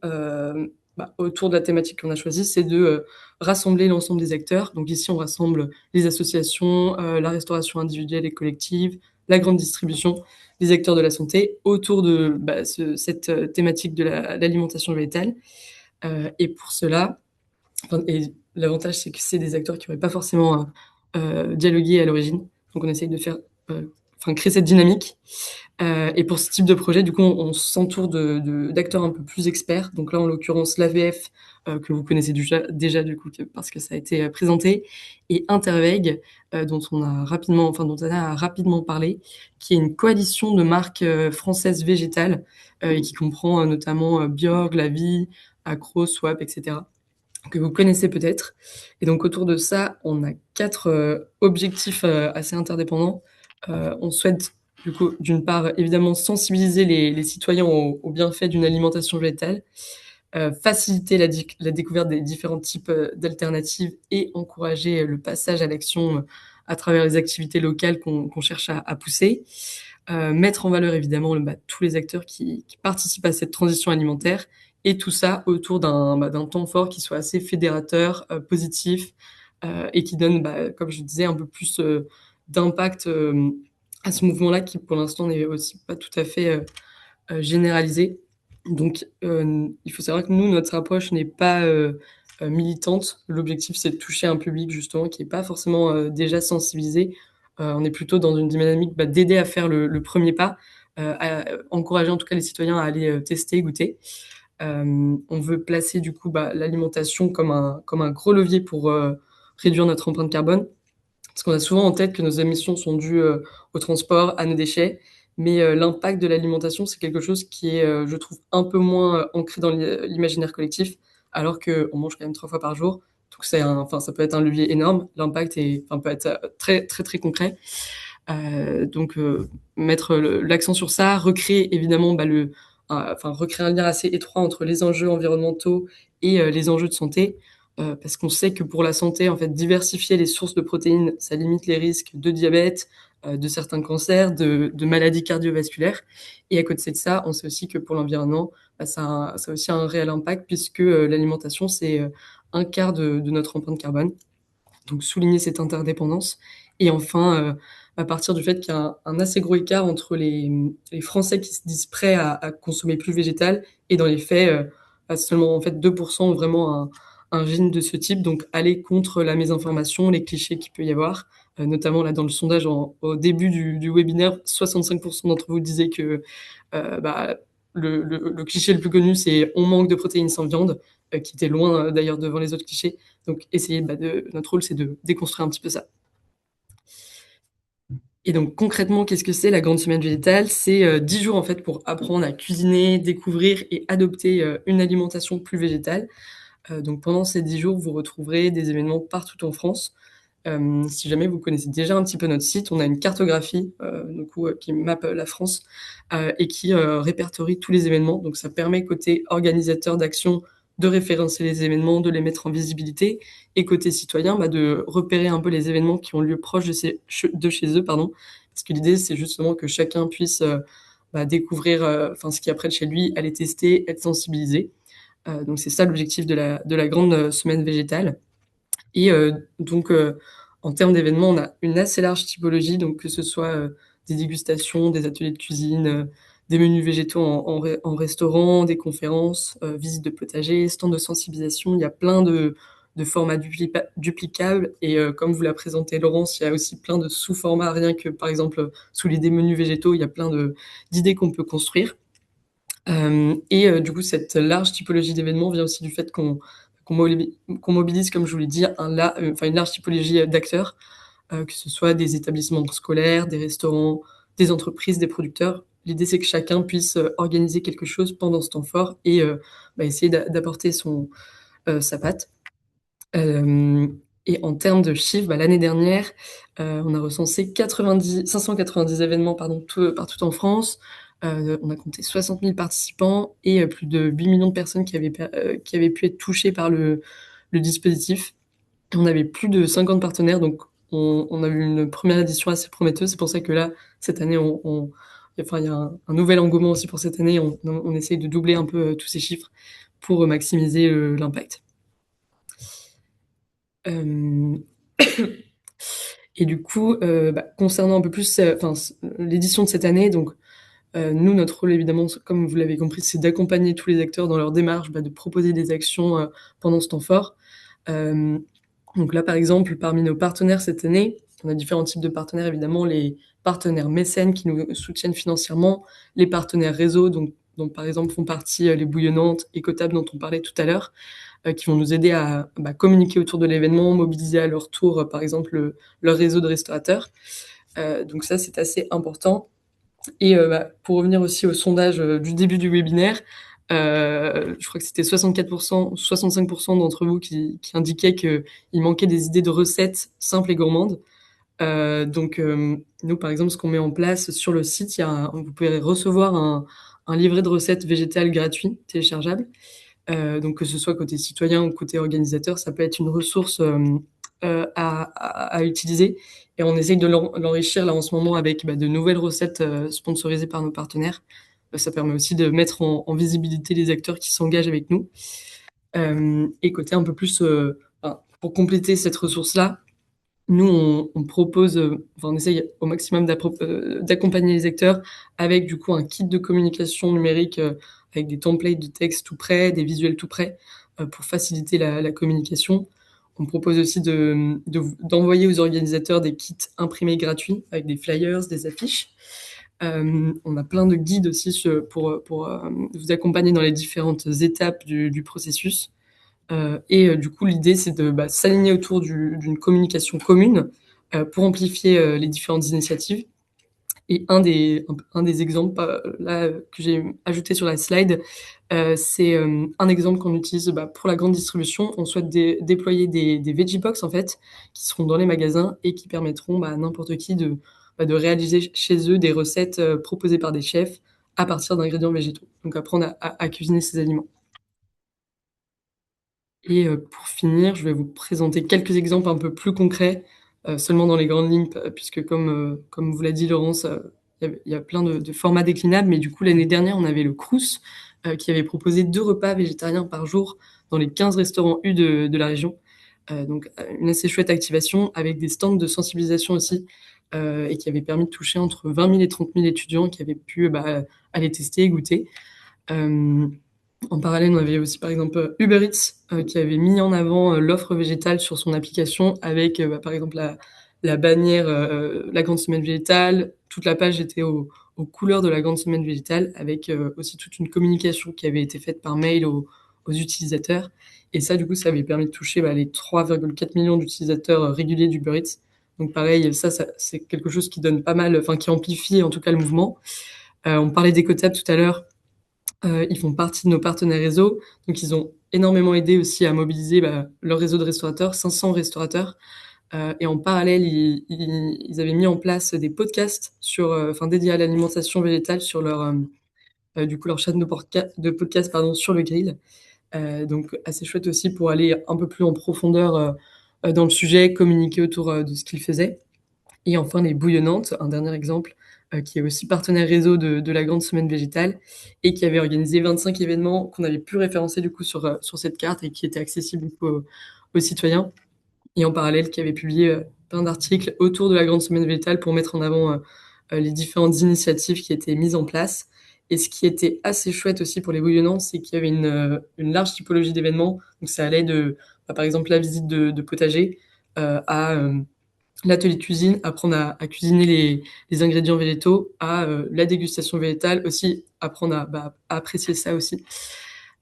S5: autour de la thématique qu'on a choisie, c'est de rassembler l'ensemble des acteurs. Donc ici, on rassemble les associations, la restauration individuelle et collective, la grande distribution, les acteurs de la santé autour de cette thématique de l'alimentation végétale. Et pour cela, et l'avantage, c'est que c'est des acteurs qui n'auraient pas forcément dialogué à l'origine. Donc on essaye de faire, créer cette dynamique. Et pour ce type de projet, du coup, on s'entoure d'acteurs un peu plus experts. Donc là, en l'occurrence, l'AVF, que vous connaissez déjà du coup, parce que ça a été présenté, et Interveg, dont on a rapidement parlé, qui est une coalition de marques françaises végétales, et qui comprend notamment Bjorg, La Vie, Accro, Swap, etc., que vous connaissez peut-être. Et donc autour de ça, on a quatre objectifs assez interdépendants. On souhaite du coup, d'une part, évidemment, sensibiliser les citoyens aux bienfaits d'une alimentation végétale, faciliter la découverte des différents types d'alternatives et encourager le passage à l'action à travers les activités locales qu'on cherche à pousser. Mettre en valeur évidemment tous les acteurs qui participent à cette transition alimentaire et tout ça autour d'un temps fort qui soit assez fédérateur, positif et qui donne, comme je disais, un peu plus d'impact à ce mouvement-là qui pour l'instant n'est aussi pas tout à fait généralisé. Donc il faut savoir que nous, notre approche n'est pas militante. L'objectif, c'est de toucher un public justement qui n'est pas forcément déjà sensibilisé. On est plutôt dans une dynamique d'aider à faire le premier pas, à encourager en tout cas les citoyens à aller tester, goûter. On veut placer du coup l'alimentation comme un gros levier pour réduire notre empreinte carbone. Parce qu'on a souvent en tête que nos émissions sont dues au transport, à nos déchets, mais l'impact de l'alimentation, c'est quelque chose qui est, je trouve, un peu moins ancré dans l'imaginaire collectif, alors qu'on mange quand même 3 fois par jour. Donc ça peut être un levier énorme. L'impact peut être très très très concret. Donc mettre l'accent sur ça, recréer évidemment recréer un lien assez étroit entre les enjeux environnementaux et les enjeux de santé. Parce qu'on sait que pour la santé, en fait, diversifier les sources de protéines, ça limite les risques de diabète, de certains cancers, de maladies cardiovasculaires. Et à côté de ça, on sait aussi que pour l'environnement, ça a aussi un réel impact puisque l'alimentation, c'est un quart de notre empreinte carbone. Donc souligner cette interdépendance. Et enfin, à partir du fait qu'il y a un assez gros écart entre les Français qui se disent prêts à consommer plus végétal et dans les faits, seulement en fait 2% ont vraiment un gène de ce type. Donc aller contre la mésinformation, les clichés qu'il peut y avoir, notamment là dans le sondage au début du webinaire, 65% d'entre vous disaient que euh, bah, le cliché le plus connu, c'est on manque de protéines sans viande, qui était loin d'ailleurs devant les autres clichés. Donc, notre rôle, c'est de déconstruire un petit peu ça. Et donc, concrètement, qu'est-ce que c'est la grande semaine végétale? C'est 10 jours, en fait, pour apprendre à cuisiner, découvrir et adopter une alimentation plus végétale. Donc, pendant ces 10 jours, vous retrouverez des événements partout en France. Si jamais vous connaissez déjà un petit peu notre site, on a une cartographie qui mappe la France et qui répertorie tous les événements. Donc ça permet côté organisateur d'action de référencer les événements, de les mettre en visibilité, et côté citoyen de repérer un peu les événements qui ont lieu proche de chez eux, pardon. Parce que l'idée c'est justement que chacun puisse découvrir ce qu'il y a près de chez lui, aller tester, être sensibilisé. Donc c'est ça l'objectif de la grande semaine végétale. Et en termes d'événements, on a une assez large typologie, donc que ce soit des dégustations, des ateliers de cuisine, des menus végétaux en restaurant, des conférences, visites de potager, stands de sensibilisation. Il y a plein de formats duplicables. Et comme vous l'a présenté Laurence, il y a aussi plein de sous-formats, rien que par exemple sous l'idée menus végétaux, il y a plein d'idées qu'on peut construire. Du coup, cette large typologie d'événements vient aussi du fait qu'on mobilise, comme je vous l'ai dit, une large typologie d'acteurs, que ce soit des établissements scolaires, des restaurants, des entreprises, des producteurs. L'idée, c'est que chacun puisse organiser quelque chose pendant ce temps fort et essayer d'apporter sa patte. Euh, et en termes de chiffres, l'année dernière, on a recensé 590 événements partout en France. On a compté 60 000 participants et plus de 8 millions de personnes qui avaient pu être touchées par le dispositif. On avait plus de 50 partenaires, donc on a eu une première édition assez prometteuse. C'est pour ça que là, cette année, il y a un nouvel engouement aussi pour cette année. On essaye de doubler un peu tous ces chiffres pour maximiser l'impact. Euh, Et du coup, concernant un peu plus l'édition de cette année, donc nous, notre rôle évidemment, comme vous l'avez compris, c'est d'accompagner tous les acteurs dans leur démarche, de proposer des actions pendant ce temps fort. Euh, donc là, par exemple, parmi nos partenaires cette année, on a différents types de partenaires, évidemment, les partenaires mécènes qui nous soutiennent financièrement, les partenaires réseau, dont par exemple font partie les Bouillonnantes, Écotable dont on parlait tout à l'heure, qui vont nous aider à communiquer autour de l'événement, mobiliser à leur tour, par exemple, leur réseau de restaurateurs. Donc ça, c'est assez important. Et pour revenir aussi au sondage du début du webinaire, je crois que c'était 64%, 65% d'entre vous qui indiquaient qu'il manquait des idées de recettes simples et gourmandes. Nous, par exemple, ce qu'on met en place sur le site, vous pouvez recevoir un livret de recettes végétales gratuit, téléchargeable. Donc que ce soit côté citoyen ou côté organisateur, ça peut être une ressource à utiliser. Et on essaye de l'enrichir là en ce moment avec de nouvelles recettes sponsorisées par nos partenaires. Ça permet aussi de mettre en visibilité les acteurs qui s'engagent avec nous. Et côté un peu plus, pour compléter cette ressource-là, nous, on propose, on essaye au maximum d'accompagner les acteurs avec du coup un kit de communication numérique avec des templates de texte tout prêts, des visuels tout prêts pour faciliter la communication. On propose aussi d'envoyer aux organisateurs des kits imprimés gratuits avec des flyers, des affiches. On a plein de guides aussi pour vous accompagner dans les différentes étapes du processus. Du coup, l'idée, c'est de s'aligner autour d'une communication commune pour amplifier les différentes initiatives. Et un des exemples là que j'ai ajouté sur la slide, c'est un exemple qu'on utilise pour la grande distribution. On souhaite déployer des veggie box en fait, qui seront dans les magasins et qui permettront à n'importe qui de réaliser chez eux des recettes proposées par des chefs à partir d'ingrédients végétaux. Donc apprendre à cuisiner ces aliments. Et pour finir, je vais vous présenter quelques exemples un peu plus concrets, seulement dans les grandes lignes, puisque comme vous l'a dit Laurence, il y a plein de formats déclinables. Mais du coup, l'année dernière, on avait le Crous, qui avait proposé 2 repas végétariens par jour dans les 15 restaurants U de la région. Donc une assez chouette activation avec des stands de sensibilisation aussi, et qui avait permis de toucher entre 20 000 et 30 000 étudiants qui avaient pu aller tester et goûter. En parallèle, on avait aussi par exemple Uber Eats qui avait mis en avant l'offre végétale sur son application avec par exemple la bannière la grande semaine végétale. Toute la page était aux couleurs de la grande semaine végétale avec aussi toute une communication qui avait été faite par mail aux utilisateurs. Et ça, du coup, ça avait permis de toucher les 3,4 millions d'utilisateurs réguliers d'Uber Eats. Donc pareil, ça c'est quelque chose qui donne pas mal, enfin qui amplifie en tout cas le mouvement. On parlait d'Ecotable tout à l'heure. Ils font partie de nos partenaires réseau, donc ils ont énormément aidé aussi à mobiliser leur réseau de restaurateurs, 500 restaurateurs. Et en parallèle, ils avaient mis en place des podcasts enfin dédiés à l'alimentation végétale sur du coup leur chaîne de podcast pardon sur le grill. Donc assez chouette aussi pour aller un peu plus en profondeur dans le sujet, communiquer autour de ce qu'ils faisaient. Et enfin, les Bouillonnantes, un dernier exemple, qui est aussi partenaire réseau de la Grande Semaine Végétale et qui avait organisé 25 événements qu'on avait pu référencer du coup sur cette carte et qui étaient accessibles du coup, aux citoyens. Et en parallèle, qui avait publié plein d'articles autour de la Grande Semaine Végétale pour mettre en avant les différentes initiatives qui étaient mises en place. Et ce qui était assez chouette aussi pour les Bouillonnantes, c'est qu'il y avait une large typologie d'événements. Donc ça allait par exemple, la visite de potager à l'atelier de cuisine, apprendre à cuisiner les ingrédients végétaux, à la dégustation végétale aussi, apprendre à apprécier ça aussi.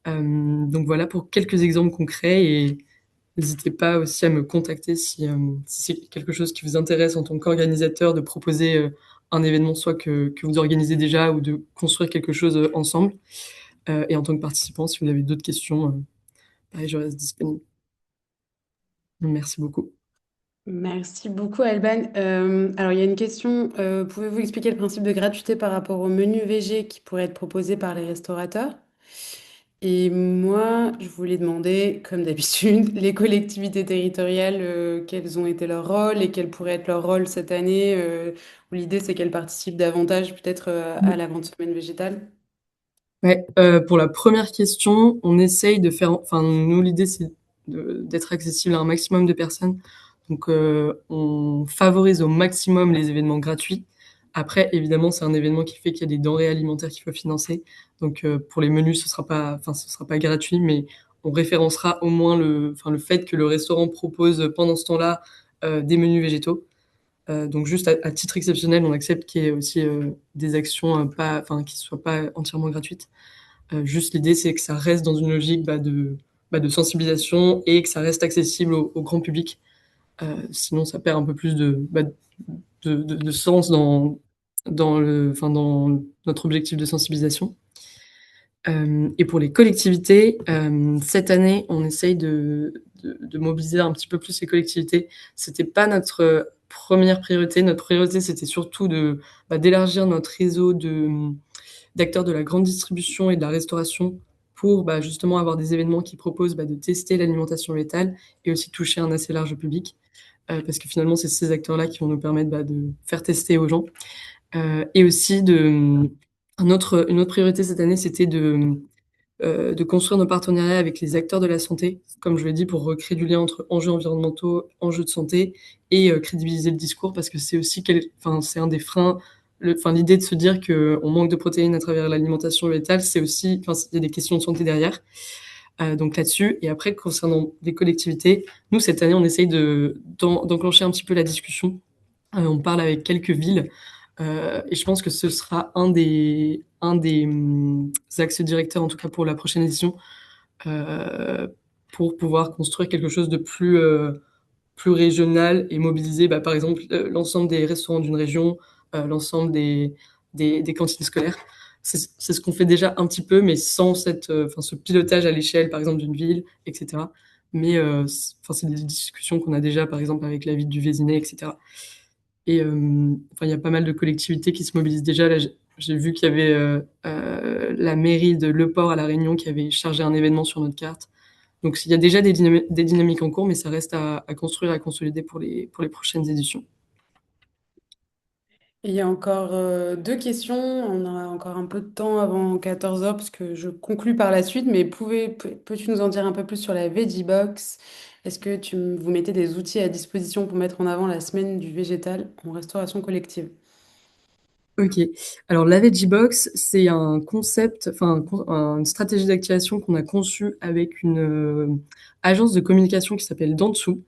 S5: Donc voilà pour quelques exemples concrets et n'hésitez pas aussi à me contacter si c'est quelque chose qui vous intéresse en tant qu'organisateur de proposer un événement soit que vous organisez déjà ou de construire quelque chose ensemble. Et en tant que participant, si vous avez d'autres questions, pareil, je reste disponible. Merci beaucoup.
S1: Merci beaucoup, Alban. Alors, il y a une question. Pouvez-vous expliquer le principe de gratuité par rapport au menu VG qui pourrait être proposé par les restaurateurs? Et moi, je voulais demander, comme d'habitude, les collectivités territoriales, quels ont été leurs rôles et quel pourrait être leur rôle cette année, où l'idée, c'est qu'elles participent davantage peut-être à la vente semaine végétale.
S5: Ouais, pour la première question, on essaye de faire, enfin nous l'idée c'est d'être accessible à un maximum de personnes. Donc on favorise au maximum les événements gratuits. Après, évidemment, c'est un événement qui fait qu'il y a des denrées alimentaires qu'il faut financer. Donc pour les menus, ce sera pas gratuit, mais on référencera au moins le fait que le restaurant propose pendant ce temps-là des menus végétaux. Donc juste à titre exceptionnel, on accepte qu'il y ait aussi des actions qui soient pas entièrement gratuites. Juste l'idée, c'est que ça reste dans une logique de sensibilisation et que ça reste accessible au grand public. Sinon, ça perd un peu plus de sens dans notre objectif de sensibilisation. Et pour les collectivités, cette année, on essaye de mobiliser un petit peu plus les collectivités. C'était pas notre première priorité. Notre priorité, c'était surtout d'élargir notre réseau d'acteurs de la grande distribution et de la restauration pour justement avoir des événements qui proposent de tester l'alimentation végétale et aussi toucher un assez large public. Parce que finalement, c'est ces acteurs-là qui vont nous permettre de faire tester aux gens. Et aussi, une autre priorité cette année, c'était de construire nos partenariats avec les acteurs de la santé, comme je l'ai dit, pour recréer du lien entre enjeux environnementaux, enjeux de santé et crédibiliser le discours, parce que c'est aussi c'est un des freins. L'idée de se dire qu'on manque de protéines à travers l'alimentation végétale, c'est aussi, il y a des questions de santé derrière. Donc là-dessus, et après, concernant les collectivités, nous, cette année, on essaye d'enclencher un petit peu la discussion. On parle avec quelques villes Et je pense que ce sera axes directeurs, en tout cas pour la prochaine édition, euh, pour pouvoir construire quelque chose de plus régional et mobiliser, bah, par exemple, l'ensemble des restaurants d'une région, l'ensemble des cantines scolaires. C'est ce qu'on fait déjà un petit peu, mais sans enfin, ce pilotage à l'échelle, par exemple, d'une ville, etc. Mais enfin, c'est des discussions qu'on a déjà, par exemple, avec la ville du Vésinet, etc. Et enfin, il y a pas mal de collectivités qui se mobilisent déjà. Là, j'ai vu qu'il y avait la mairie de Le Port à La Réunion qui avait chargé un événement sur notre carte. Donc il y a déjà des dynamiques en cours, mais ça reste à construire, à consolider pour les prochaines éditions.
S1: Et il y a encore deux questions. On a encore un peu de temps avant 14 heures parce que je conclus par la suite. Mais peux-tu nous en dire un peu plus sur la Veggie Box? Est-ce que vous mettez des outils à disposition pour mettre en avant la semaine du végétal en restauration collective?
S5: Ok. Alors la Veggie Box, c'est un concept, enfin une stratégie d'activation qu'on a conçue avec une agence de communication qui s'appelle Dentsu.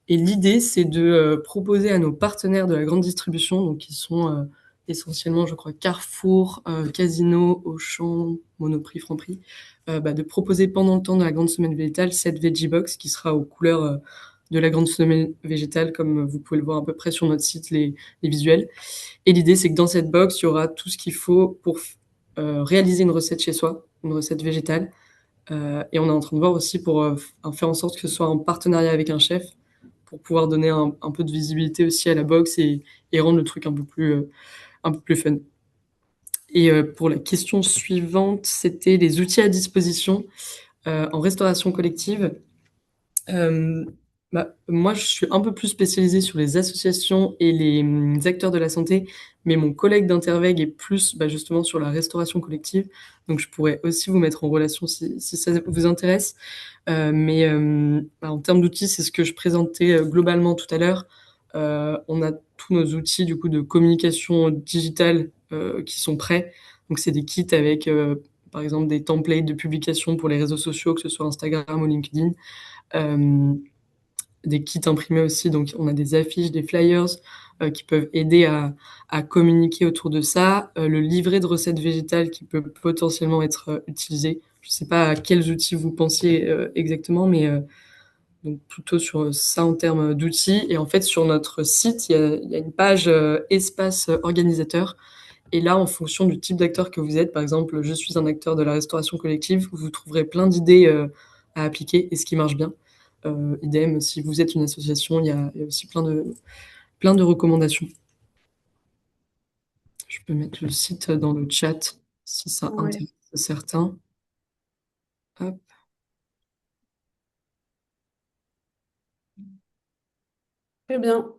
S5: Et l'idée, c'est de proposer à nos partenaires de la grande distribution, donc qui sont essentiellement, je crois, Carrefour, Casino, Auchan, Monoprix, Franprix, bah, de proposer pendant le temps de la grande semaine végétale cette Veggie Box qui sera aux couleurs de la grande semaine végétale, comme vous pouvez le voir à peu près sur notre site, les visuels. Et l'idée, c'est que dans cette box, il y aura tout ce qu'il faut pour réaliser une recette chez soi, une recette végétale. Et on est en train de voir aussi pour faire en sorte que ce soit en partenariat avec un chef, pour pouvoir donner un peu de visibilité aussi à la box et rendre le truc un peu plus fun. Et pour la question suivante, c'était les outils à disposition en restauration collective. Euh, moi, je suis un peu plus spécialisée sur les associations et les acteurs de la santé, mais mon collègue d'Interveg est plus bah, justement sur la restauration collective. Donc, je pourrais aussi vous mettre en relation si ça vous intéresse. Mais bah, en termes d'outils, c'est ce que je présentais globalement tout à l'heure. On a tous nos outils du coup de communication digitale qui sont prêts. Donc, c'est des kits avec, par exemple, des templates de publication pour les réseaux sociaux, que ce soit Instagram ou LinkedIn. Euh, des kits imprimés aussi, donc on a des affiches, des flyers qui peuvent aider à communiquer autour de ça. Le livret de recettes végétales qui peut potentiellement être utilisé. Je ne sais pas à quels outils vous pensiez exactement, mais donc plutôt sur ça en termes d'outils. Et en fait, sur notre site, il y a une page espace organisateur. Et là, en fonction du type d'acteur que vous êtes, par exemple, je suis un acteur de la restauration collective, vous trouverez plein d'idées à appliquer et ce qui marche bien. Idem, si vous êtes une association, il y a aussi plein de recommandations. Je peux mettre le site dans le chat si ça
S1: Ouais.
S5: intéresse certains. Hop.
S1: Très bien.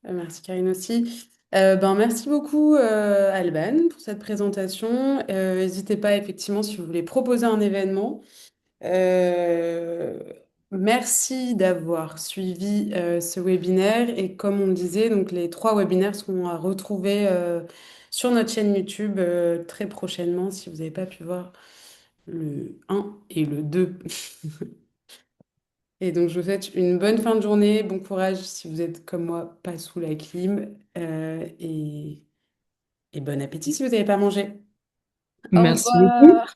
S1: Merci Karine aussi. Merci beaucoup Alban pour cette présentation. N'hésitez pas effectivement si vous voulez proposer un événement. Euh, Merci d'avoir suivi ce webinaire et comme on le disait, donc les trois webinaires seront à retrouver sur notre chaîne YouTube très prochainement si vous n'avez pas pu voir le un et le 2. Et donc je vous souhaite une bonne fin de journée, bon courage si vous êtes comme moi pas sous la clim et bon appétit si vous n'avez pas mangé. Au
S5: Merci beaucoup.
S1: revoir.